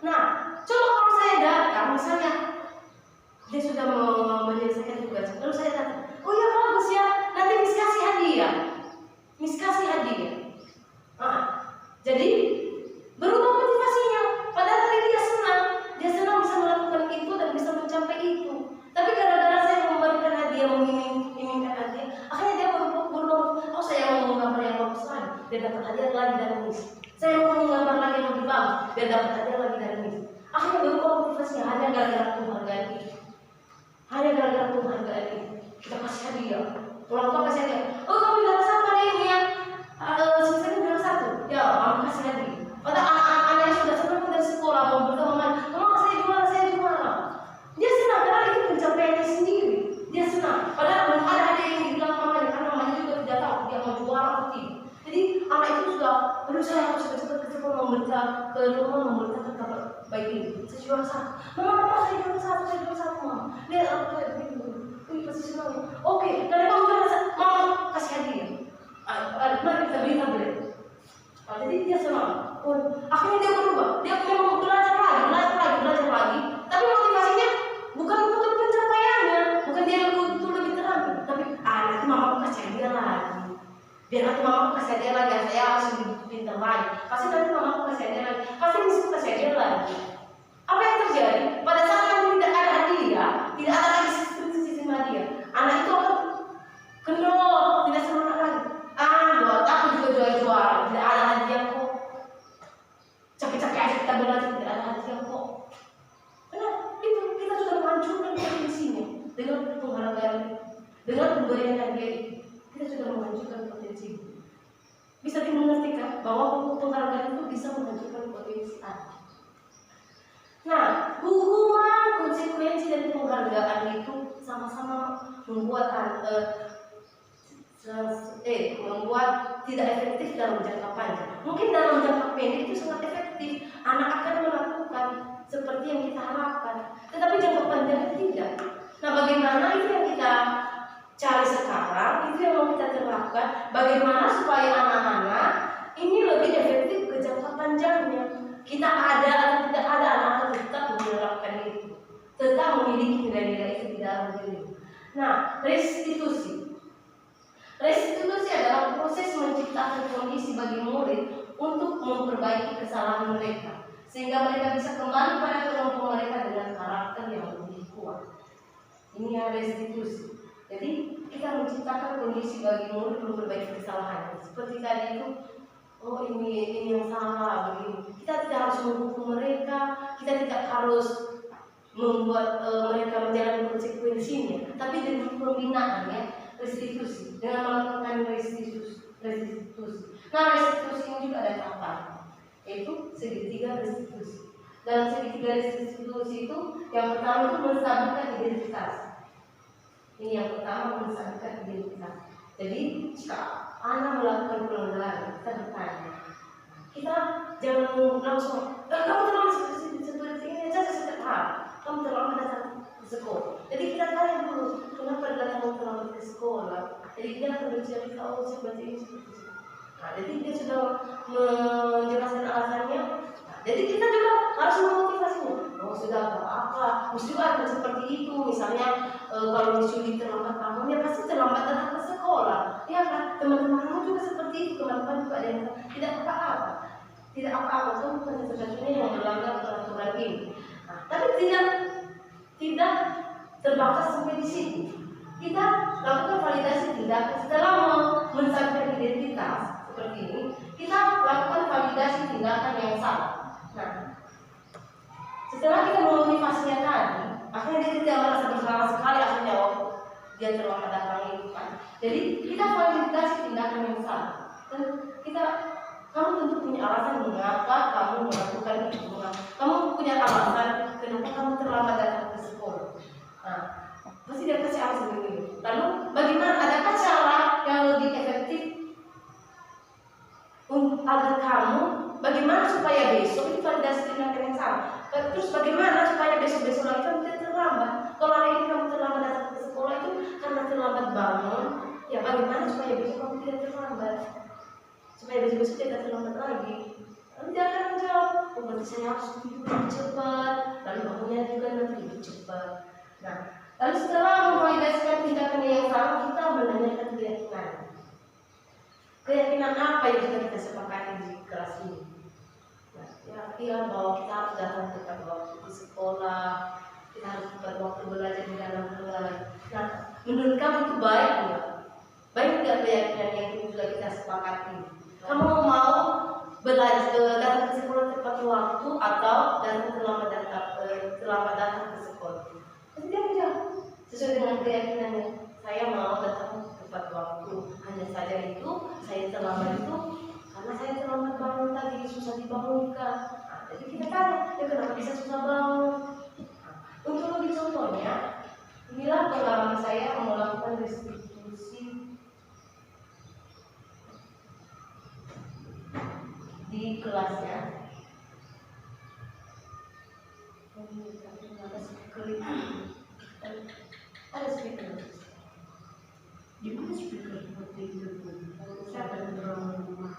Nah, coba kalau saya datang, misalnya dia sudah menyelesaikan tugas, lalu saya datang, oh ya bagus ya, nanti Miss kasih hadiah. Jadi berubah motivasinya. Padahal tadi dia senang bisa melakukan itu dan bisa mencapai itu. Tapi gara-gara saya memberikan hadiah, menginginkan hadiah, akhirnya dia berubah. Saya mau menggambar yang bagus lagi, dia dapat hadiah lagi dari Miss. Saya mau menggambar lagi yang lebih bagus, dia dapat hadiah lagi dari Miss. Akhirnya berubah motivasinya hanya gara-gara penghargaan ini. Kita kasih hadiah. Orang tua kasih hadiah. Oh, kamu juara satu hari ini ya. Sisanya juara satu. Ya, kamu kasih hadiah. Padahal anak-anak yang sudah senang dari sekolah mau berteman, mama saya juara. Dia senang karena itu pencapaiannya sendiri. Dia senang. Padahal belum ada hadiah yang dibilang mamanya karena mamanya juga tidak tahu dia mau juara atau tidak. Jadi anak itu sudah berusaha harus cepat-cepat memberitakan kabar baik ini. Saya juara satu. Mama saya juara satu. Mama. Lihat aku kayak begitu. Pasti senang. Oke, dari kamu juara satu, mama kasih hadiah. Mari kita beri tablet. Jadi dia senang. Akhirnya dia berubah. Dia memang belajar lagi. Tapi motivasinya bukan untuk pencapaiannya, bukan dia lebih terampil. Tapi nanti mama kasih hadiah lagi. Biar nanti mama kasih hadiah lagi. Saya harus lebih pintar lagi. Pasti nanti mama kasih hadiah lagi. Pasti bisa kasih hadiah lagi. Apa yang terjadi? Pada saat nanti tidak ada hadiah, tidak ada lagi sistem hadiah, anak itu akan kendor, tidak semangat lagi. Buat aku juga juara, tidak ada hadiah kok. Capek-capek aja kita belajar, tidak ada hadiah kok. Karena itu kita sudah menghancurkan potensinya dengan penghargaan, dengan pemberian hadiah. Kita sudah menghancurkan potensi. Bisa dimengerti kan bahwa penghargaan itu bisa menghancurkan potensi anak. Nah, hukuman, konsekuensi dan penghargaan itu sama-sama membuat tidak efektif dalam jangka panjang. Mungkin dalam jangka pendek itu sangat efektif, anak akan melakukan seperti yang kita harapkan. Tetapi jangka panjang tidak. Nah, bagaimana itu yang kita cari sekarang itu yang mau kita terapkan. Bagaimana supaya anak-anak ini lebih efektif ke jangka panjangnya. Kita ada atau tidak ada, anak-anak tetap menerapkan itu, tetap memiliki nilai-nilai itu di dalam diri. Nah, restitusi adalah proses menciptakan kondisi bagi murid untuk memperbaiki kesalahan mereka, sehingga mereka bisa kembali pada kelompok mereka dengan karakter yang lebih kuat. Ini yang restitusi. Jadi kita menciptakan kondisi bagi murid memperbaiki kesalahan. Seperti tadi itu, oh ini yang salah begini. Kita tidak harus menghukum mereka, kita tidak harus membuat mereka menjalani konsekuensinya, tapi dengan pembinaan, ya, restitusi, dengan melakukan restitusi. Nah, restitusi ini juga ada tahapan, yaitu segitiga restitusi. Dalam segitiga restitusi itu, yang pertama itu menstabilkan identitas. Ini yang pertama, menstabilkan identitas. Jadi jika anak melakukan pelanggaran, kita bertanya, kita jangan langsung kamu terlalu seperti ini saja setiap hari, kamu terlalu datang ke sekolah. Jadi kita tanya dulu, kenapa datang terlalu ke sekolah? Jadi dia akan bercerita, oh seperti ini, seperti ini. Nah, jadi dia sudah menjelaskan alasannya. Nah, jadi kita juga harus memotivasinya. Oh sudah apa? Mesti ada seperti itu. Misalnya kalau disuruh terlambat kamu, ya pasti terlambat datang ke sekolah. Ya kan? Teman-temanmu juga seperti itu. Teman-teman juga ada yang tidak apa-apa. Tidak apa-apa. Itu bukan sesuatu yang melanggar peraturan ini. Nah, tapi tidak terbatas sampai di situ. Kita lakukan validasi tindakan setelah menstabilkan identitas seperti ini. Kita lakukan validasi tindakan yang salah. Nah, setelah kita memotivasinya tadi, akhirnya dia tidak merasa bersalah sekali, akhirnya dia terlambat datang itu kan. Jadi kita validasi tindakan yang salah. Dan kamu tentu punya alasan mengapa kamu melakukan itu. Kamu punya alasan kenapa kamu terlambat datang ke sekolah. Nah, pasti dia kasih alasan begini. Lalu bagaimana, adakah cara yang lebih efektif agar kamu, bagaimana supaya besok itu validasi tindakan yang sama? Terus bagaimana supaya besok-besok lagi kamu tidak terlambat? Kalau hari ini kamu terlambat datang ke sekolah itu karena terlambat bangun, ya bagaimana supaya besok kamu tidak terlambat? Supaya besok-besok tidak terlambat lagi. Lalu dia akan menjawab, oh berarti saya harus tidur lebih cepat, lalu bangunnya juga nanti lebih cepat. Nah, lalu setelah memvalidasikan tindakan yang salah, kita menanyakan keyakinan. Keyakinan apa yang sudah kita sepakati di kelas ini? Nah, keyakinan bahwa kita harus datang tepat waktu ke sekolah, kita harus tepat waktu belajar di dalam kelas. Nah, menurut kamu itu baik enggak? Baik enggak keyakinan yang sudah kita sepakati? Kamu mau belajar datang ke sekolah tepat waktu atau terlambat datang ke sekolah? Tapi dia menjawab sesuai dengan keyakinannya. Saya mau datang tepat waktu. Hanya saja itu saya terlambat itu karena saya terlambat bangun tadi, susah dibangunkan. Nah, jadi kita tanya, ya kenapa bisa susah bangun? Nah, untuk lebih contohnya, inilah pengalaman saya melakukan restitusi di kelasnya. Ada speaker.
Di mana speaker seperti itu? Siapa yang terlalu rumah?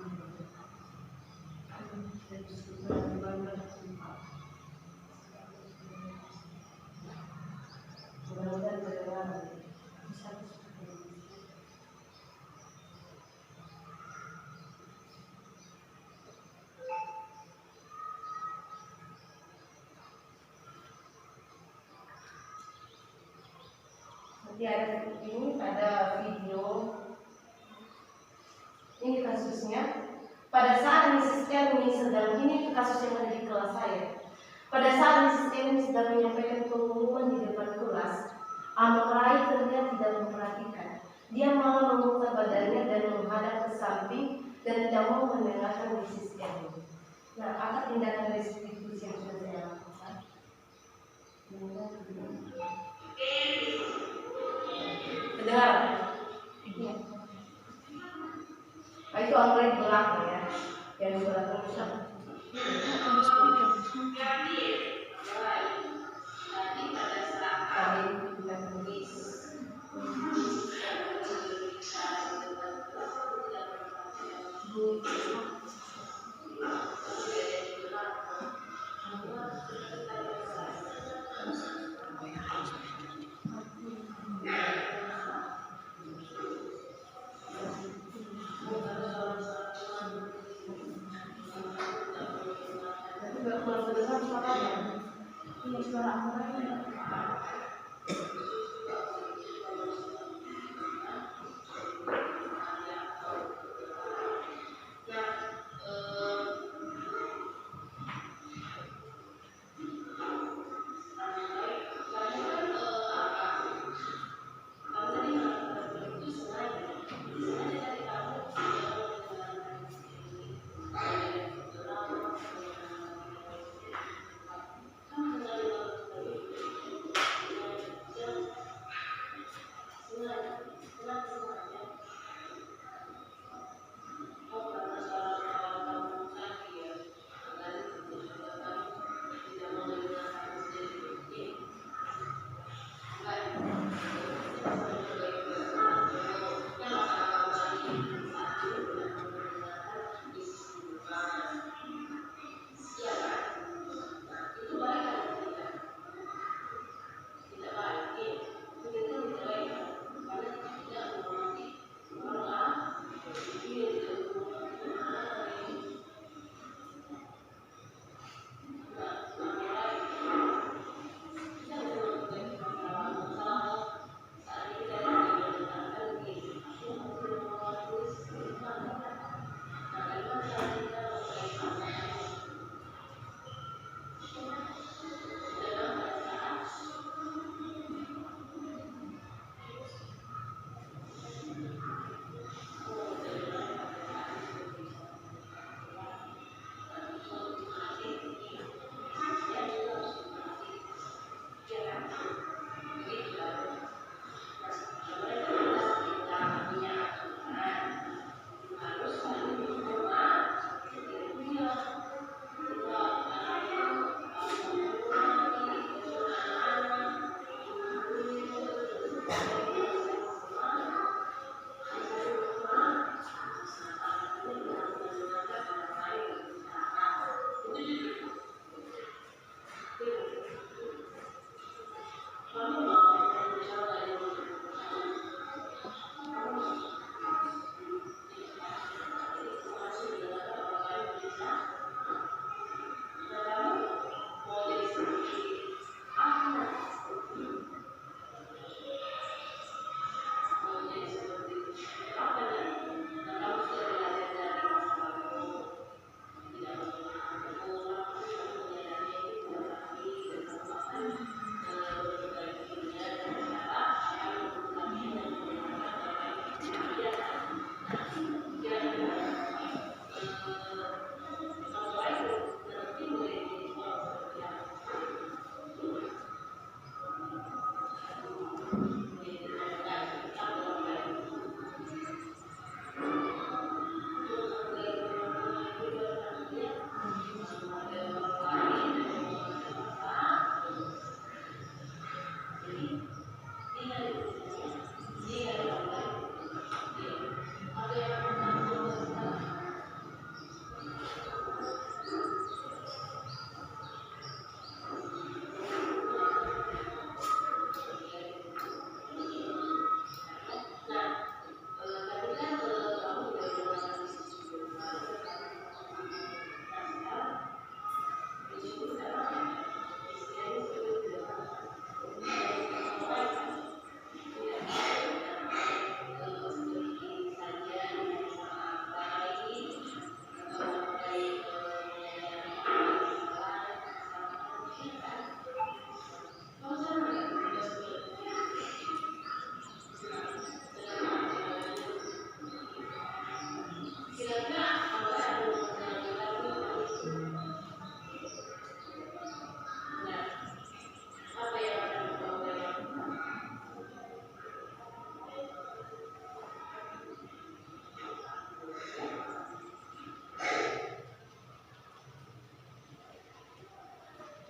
Nanti ada seperti ini, ada video. Ini kasusnya. Pada saat Mrs. Erwin sedang, ini kasus yang ada di kelas saya. Pada saat Mrs. Erwin sedang menyampaikan pengumuman di depan kelas, anak Rai terlihat tidak memperhatikan. Dia malah memutar badannya dan menghadap ke samping dan tidak mau mendengarkan Mrs. Erwin. Nah, apa tindakan restitusi yang sudah saya lakukan? Kedengaran? Iya. Nah, itu Android belakang ya, yang di belakang besar. Kami kita tulis.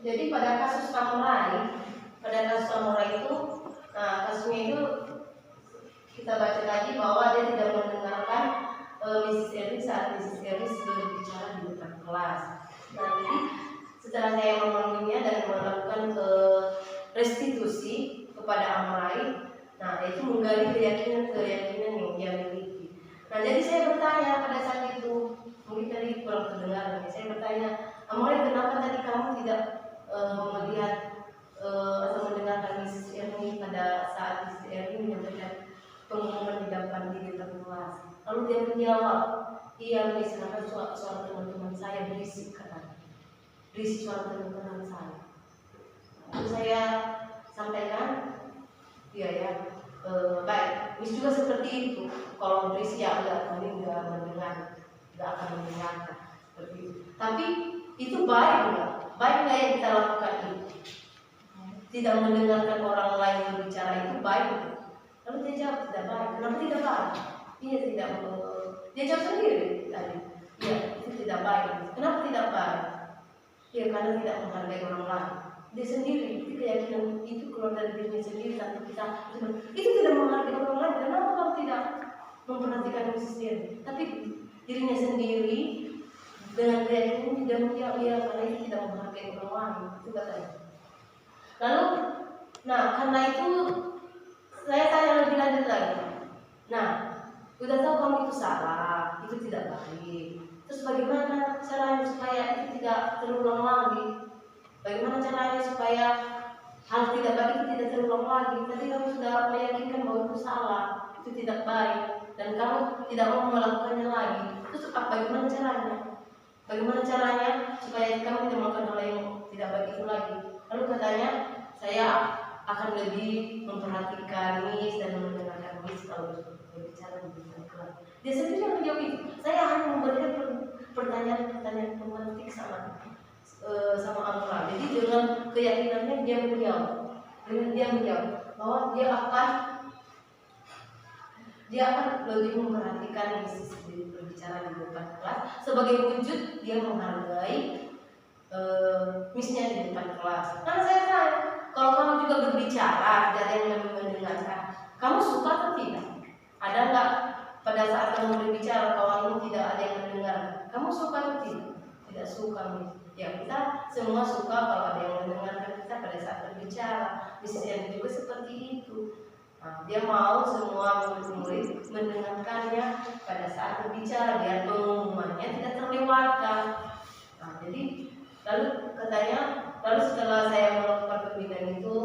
Jadi pada kasus samurai itu, nah kasusnya itu kita baca tadi bahwa dia tidak mendengarkan Mrs. Erwin saat Mrs. Erwin sudah berbicara di depan kelas. Nah, jadi setelah saya memanggilnya dan melakukan restitusi kepada Amrai, nah itu menggali keyakinan yang dia miliki. Nah jadi saya bertanya pada saat itu, mungkin tadi kurang terdengar, saya bertanya, Amrai kenapa tadi kamu tidak melihat atau mendengarkan Mrs. Erni pada saat Mrs. Erni menyampaikan pengumuman di depan kelas? Lalu dia menjawab, iya Miss, karena suara teman-teman saya berisik katanya, berisik suara teman-teman saya. Lalu saya sampaikan, iya ya, baik, Miss juga seperti itu. Kalau berisik ya enggak, kami enggak mendengar, enggak akan mendengarkan seperti itu. Tapi itu baik enggak? Baik enggak yang kita lakukan itu? Tidak mendengarkan orang lain berbicara itu baik enggak? Lalu dia jawab tidak baik. Kenapa tidak baik? Iya tidak. Dia jawab sendiri tadi. Iya itu tidak baik. Kenapa tidak baik? Ya karena tidak menghargai orang lain. Dia sendiri itu keyakinan itu keluar dari dirinya sendiri tanpa kita. Itu tidak menghargai orang lain. Kenapa kamu tidak memperhatikan diri sendiri? Tapi dirinya sendiri dengan keyakinan tidak menjawab ya karena itu tidak menghargai orang lain. Itu katanya. Lalu, nah karena itu saya tanya lebih lanjut lagi. Nah, udah tahu kamu itu salah, itu tidak baik. Terus bagaimana caranya supaya itu tidak terulang lagi? Bagaimana caranya supaya hal tidak baik itu tidak terulang lagi? Tadi kamu sudah meyakinkan bahwa itu salah, itu tidak baik, dan kamu tidak mau melakukannya lagi. Terus bagaimana caranya? Bagaimana caranya supaya kamu tidak melakukan hal yang tidak baik itu lagi? Lalu katanya, saya akan lebih memperhatikan Miss dan mendengarkan Miss kalau berbicara di kelas. Dia sendiri yang menjawab itu. Saya hanya memberikan pertanyaan pemantik sama Amra. Jadi dengan keyakinannya dia menjawab. Dia menjawab bahwa dia akan lebih memperhatikan Miss berbicara di depan kelas sebagai wujud dia menghargai Missnya di depan kelas. Karena saya tanya, kalau kamu juga berbicara, tidak ada yang mendengarkan, kamu suka atau tidak? Ada nggak pada saat kamu berbicara, kalau kamu tidak ada yang mendengar, kamu suka atau tidak? Tidak suka, Miss. Ya kita semua suka kalau ada yang mendengarkan kita pada saat berbicara. Misalnya juga seperti itu. Nah, dia mau semua murid-murid mendengarkannya pada saat berbicara, biar pengumumannya tidak terlewatkan. Nah, jadi lalu katanya, lalu setelah saya melakukan pembinaan itu,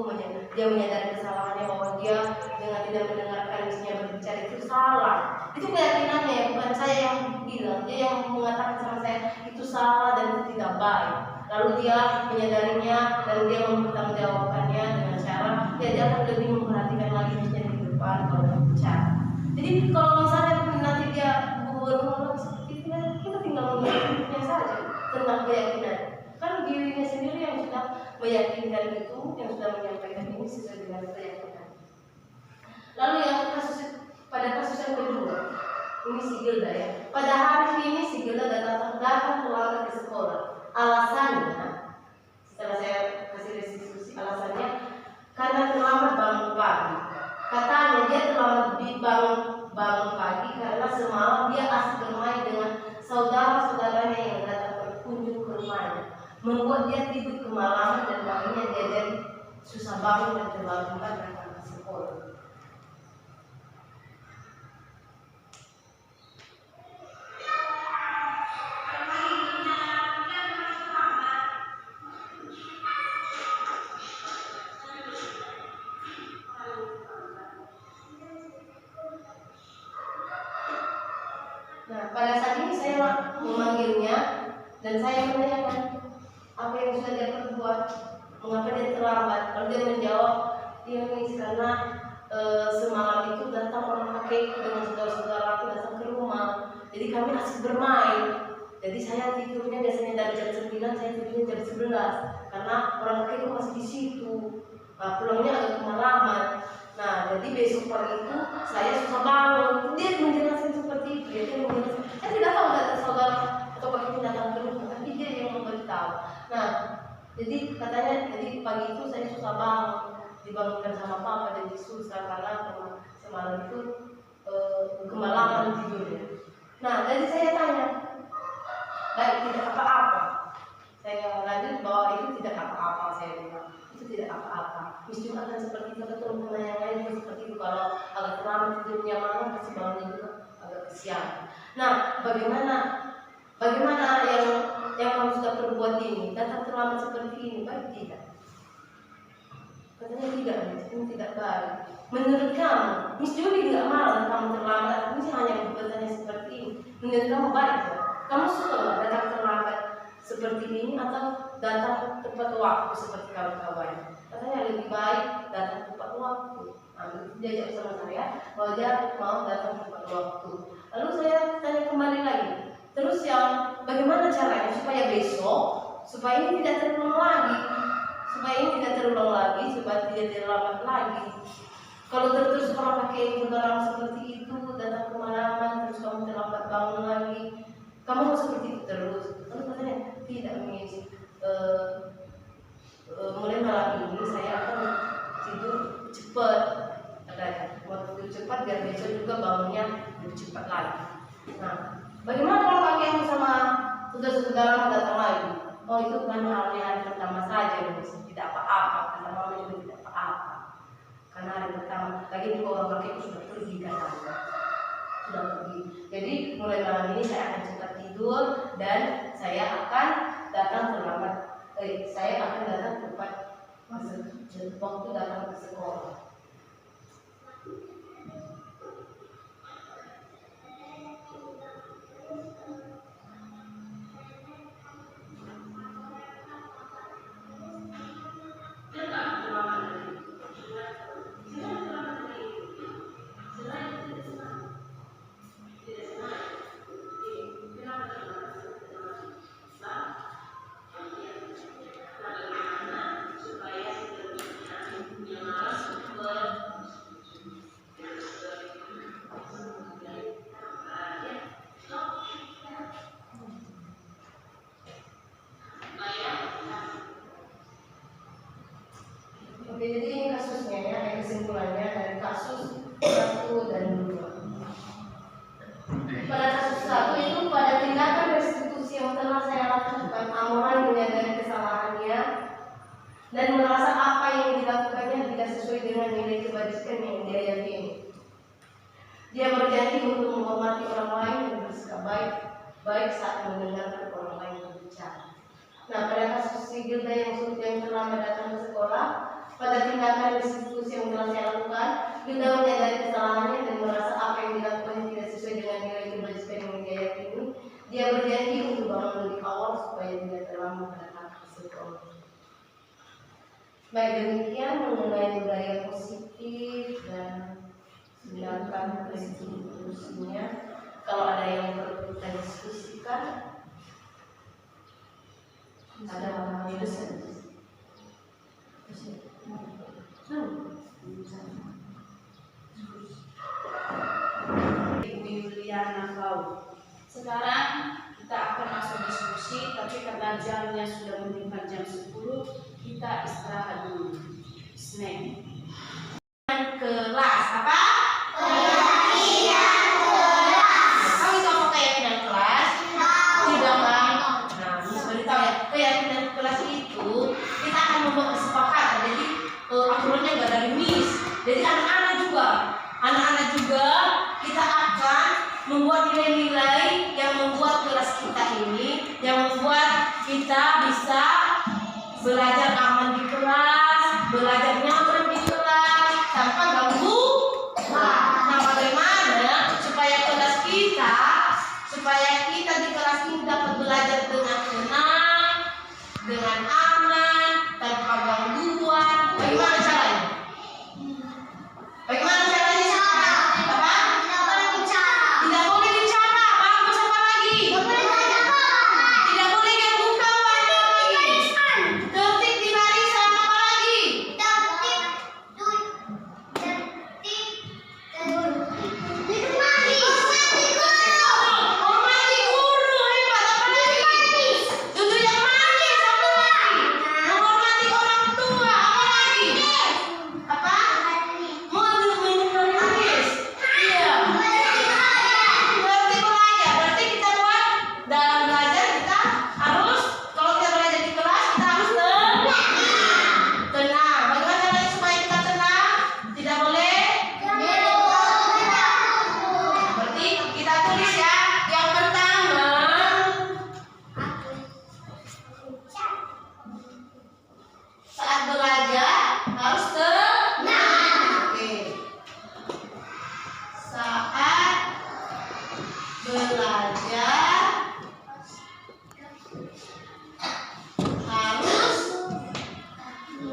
dia menyadari kesalahannya bahwa dia dengan tidak mendengarkan Missnya berbicara itu salah. Itu keyakinannya, bukan saya yang bilang. Dia yang mengatakan sama saya itu salah dan itu tidak baik. Lalu dia menyadarinya dan dia mempertanggungjawabkannya dengan cara dia akan lebih memperhatikan lagi Missnya di depan kalau berbicara. Jadi kalau misalnya nanti dia berulang seperti itu, kita tinggal mengikutinya saja tentang keyakinan. Kan dirinya sendiri yang sudah meyakinkan itu, yang sudah menyampaikan ini sesuai dengan keyakinan. Lalu yang pada kasus yang kedua, ini si Gilda ya. Pada hari ini si Gilda datang terlambat ke sekolah. Alasannya, setelah saya kasih restitusi, alasannya karena terlambat bangun pagi. Katanya dia terlambat bangun pagi karena semalam dia asik bermain dengan saudara-saudaranya yang datang berkunjung ke rumahnya, membuat dia tidur kemalaman dan paginya dia jadi susah bangun dan terlambat datang ke sekolah. Nah, pada saat ini saya memanggilnya dan saya menanyakan apa yang sudah dia perbuat, mengapa dia terlambat. Lalu dia menjawab, iya Miss, karena semalam itu datang orang kakekku dengan saudara-saudara aku datang ke rumah, jadi kami asik bermain. Jadi saya tidurnya biasanya dari jam 9, saya tidurnya jam 11 karena orang kakekku masih di situ. Nah, pulangnya agak kemalaman. Nah, jadi besok pagi itu saya susah bangun. Dia menjelaskan seperti itu. Dia menjelaskan, saya tidak tahu ada saudara atau kakekku datang ke rumah, tapi dia yang memberitahu. Nah, jadi katanya, jadi pagi itu saya susah bangun, dibangunkan sama papa, jadi susah karena semalam itu kemalaman tidurnya. Nah, jadi saya tanya, baik tidak apa-apa. saya lanjut bahwa itu tidak apa-apa, saya bilang itu tidak apa-apa. Miss juga akan seperti itu, teman-teman yang lain juga seperti itu. Kalau agak terlambat tidurnya malam pasti bangunnya juga agak kesian. Nah, bagaimana yang kamu sudah perbuat ini datang terlambat seperti ini, baik tidak? Katanya tidak, ini tidak baik. Menurut kamu, Miss Julie nggak marah kamu terlambat, Miss hanya bertanya seperti ini. Menurut kamu baik tidak? Kamu suka nggak datang terlambat seperti ini atau datang tepat waktu seperti kawan-kawan? Katanya lebih baik datang tepat waktu. Nah, dia jawab sama saya bahwa dia mau datang tepat waktu. Lalu saya tanya kembali lagi, terus yang bagaimana caranya supaya besok, supaya ini tidak terulang lagi, supaya tidak terlambat lagi. Kalau terus orang pakai barang seperti itu, datang kemalaman, terus kamu terlambat bangun lagi, kamu mau seperti itu terus. Lalu katanya tidak, Miss. Mulai malam ini saya akan tidur cepat, katanya. Waktu tidur cepat biar besok juga bangunnya lebih cepat lagi. Nah, bagaimana kalau kakek sama saudara-saudara datang lagi? Oh, itu kan halnya hari pertama saja, Miss. Tidak apa-apa, kata mama juga tidak apa-apa. Karena hari pertama, lagi nih orang kakek itu sudah pergi katanya. Sudah pergi. Jadi mulai malam ini saya akan cepat tidur dan saya akan datang terlambat. Saya akan datang tepat waktu datang ke sekolah. Oke, jadi ini kasusnya ya, ada kesimpulannya dari kasus 1 dan 2. Pada kasus 1 itu pada tindakan restitusi yang telah saya lakukan, Amoran menyadari kesalahannya dan merasa apa yang dilakukannya tidak sesuai dengan nilai kebajikan yang dia yakini. Dia berjanji untuk menghormati orang lain dan bersikap baik saat mendengarkan orang lain berbicara. Nah, pada kasus si Gilda yang terlambat datang ke sekolah, pada tindakan restitusi yang telah saya lakukan, Gilda menyadari kesalahannya dan merasa apa yang dilakukannya tidak sesuai dengan nilai kebajikan yang dia yakini. Dia berjanji untuk bangun lebih awal supaya tidak terlambat datang ke sekolah. Baik, demikian mengenai budaya positif dan tindakan restitusinya. Kalau ada yang perlu kita diskusikan, ada orang-orang yang
Ibu Yuliana Kau. Sekarang kita akan masuk diskusi, tapi karena jamnya sudah menunjukkan jam 10, kita istirahat dulu. Snack. Kelas apa? Keyakinan kelas. Kamu tahu apa keyakinan kelas? Tidak kan? Nah, beritahu ya, keyakinan kelas itu kita akan membuat kesepakatan. Jadi aturannya nggak dari Miss. Jadi anak-anak juga kita akan membuat nilai-nilai yang membuat kelas kita ini, yang membuat kita bisa belajar aman di kelas, belajar nyaman di kelas tanpa ganggu. Nah, bagaimana supaya kita di kelas ini dapat belajar dengan tenang, dengan aman, tanpa gangguan? Bagaimana caranya?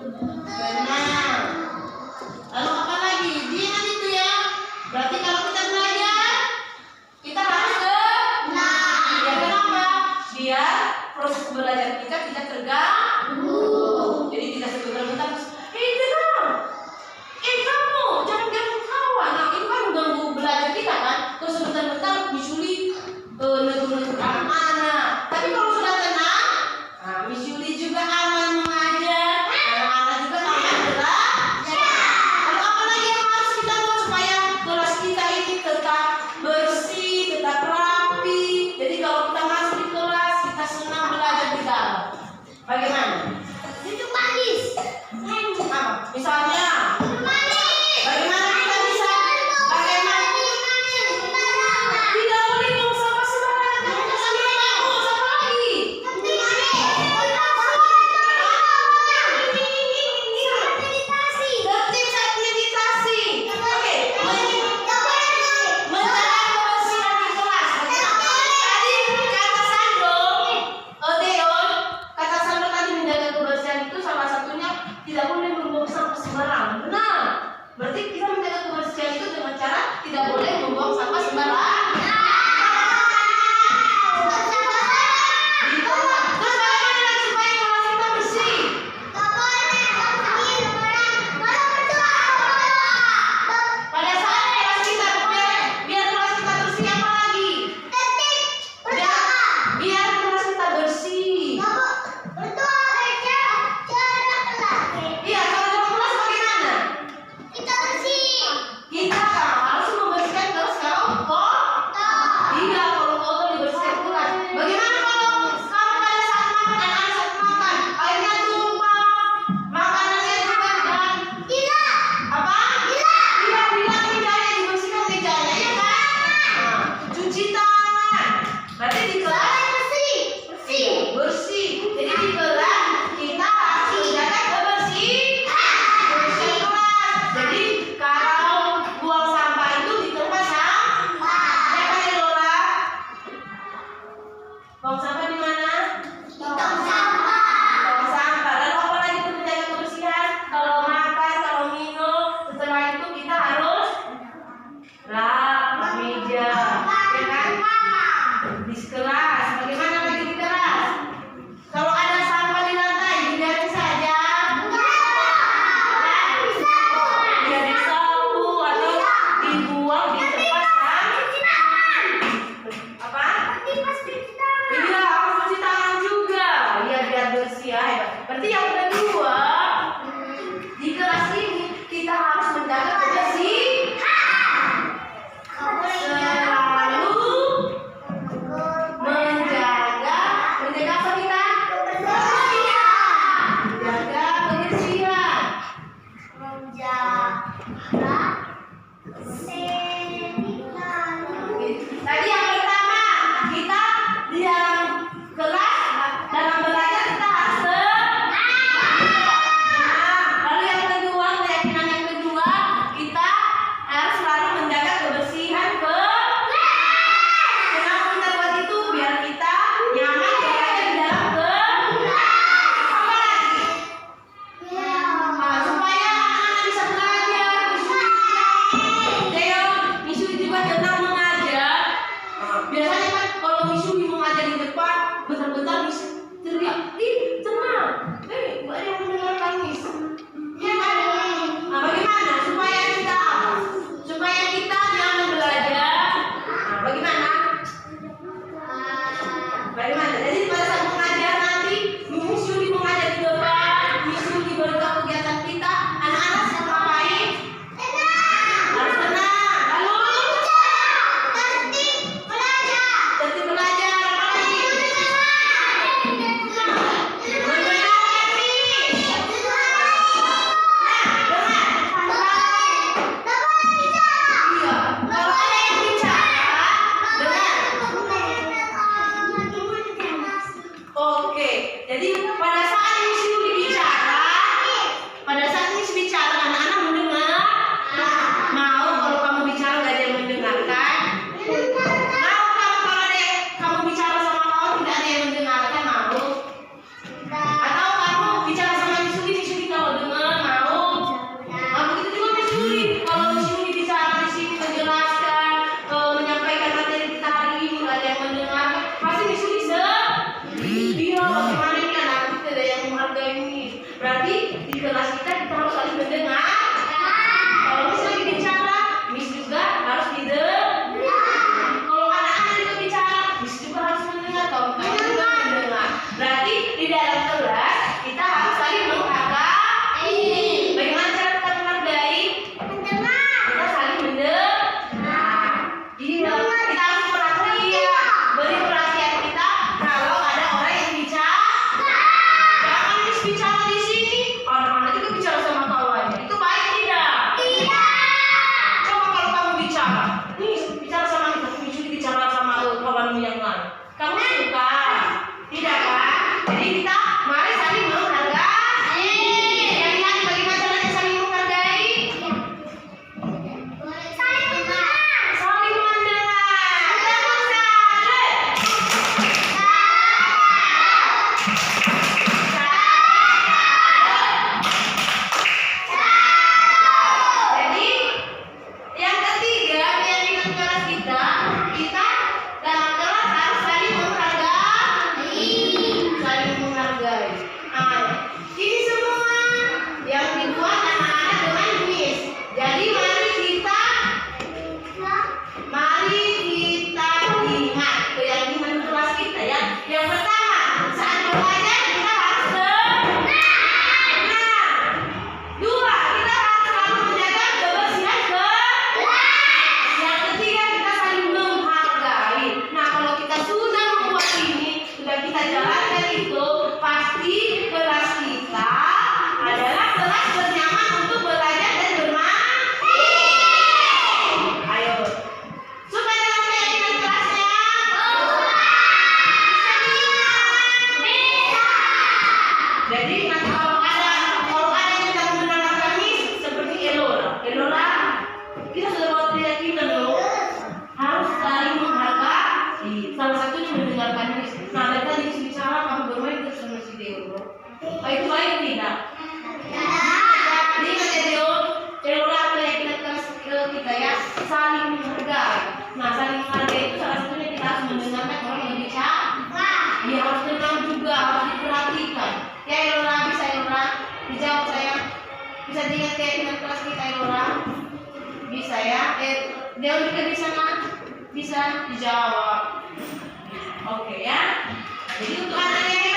Tenang. Lalu apa lagi? Diam itu ya. Berarti kalau kita belajar, kita harus tenang. Ya kenapa? Biar proses belajar kita tidak terganggu. Jadi tidak sebentar-bentar terus, tenang. Kamu jangan ganggu kawan. Nah, itu kan mengganggu belajar kita kan. Terus sebentar-bentar misuli negur-negur mana. Tapi kalau sudah tenang, misuli juga aman mengajar. Anak-anak juga
kelas kita harus saling mendengar. Kalau misalnya lagi bicara, Miss juga harus didengar. Kalau anak-anak itu bicara, Miss juga harus mendengar. Kalau kamu juga mendengar. Berarti di dalam kelas kita harus saling menghargai. Bagaimana cara kita menghargai? Kita saling mendengar. Jadi kita harus perhatian, beri perhatian kita kalau ada orang yang bicara. Jangan Miss bicara di sini, anak-anak juga bicara sama kawannya. Itu baik tidak? Coba kalau kamu bicara, nih bicara sama kita, Miss bicara sama kawanmu yang lain. Kamu suka? Tidak kan? Jadi kita mari saling menghargai. Yang lain bagaimana caranya saling menghargai? Saling mendengar. Jangan saling. Jadi yang ketiga yang di kelas kita dalam kelas harus saling menghargai. Saling menghargai. Ini semua yang dibuat anak-anak dengan Miss. Jadi mari kita ingat keyakinan kelas kita ya. Yang pertama, saat belajar kita harus benar. Dua, kita harus selalu menjaga kebersihan kelas. Yang ketiga, kita saling menghargai. Nah, kalau kita sudah membuat ini, sudah kita jalankan itu, pasti kelas kita adalah kelas bernyaman untuk belajar dan bermain. Ayo, suka dengan keyakinan kelasnya? Bisa. Jadi nanti kalau ada yang tidak mendengarkan Miss seperti Elora, kita sudah buat keyakinan loh, harus saling menghargai. Salah satunya mendengarkan Miss. Nah, dari tadi Miss bicara kamu bermain terus sama si Deo. Itu baik tidak? Jadi kata Deo, Elora keyakinan kelas kita ya, saling menghargai. Nah, saling menghargai itu salah satunya kita harus mendengarkan orang yang bicara. Dia harus tenang juga, harus diperhatikan. Ya Elora, bisa Elora? Dijawab saya. Bisa diingat keyakinan kelas kita Elora? Bisa ya? Dia juga bisa kan? Bisa dijawab. Oke ya. Jadi untuk anak yang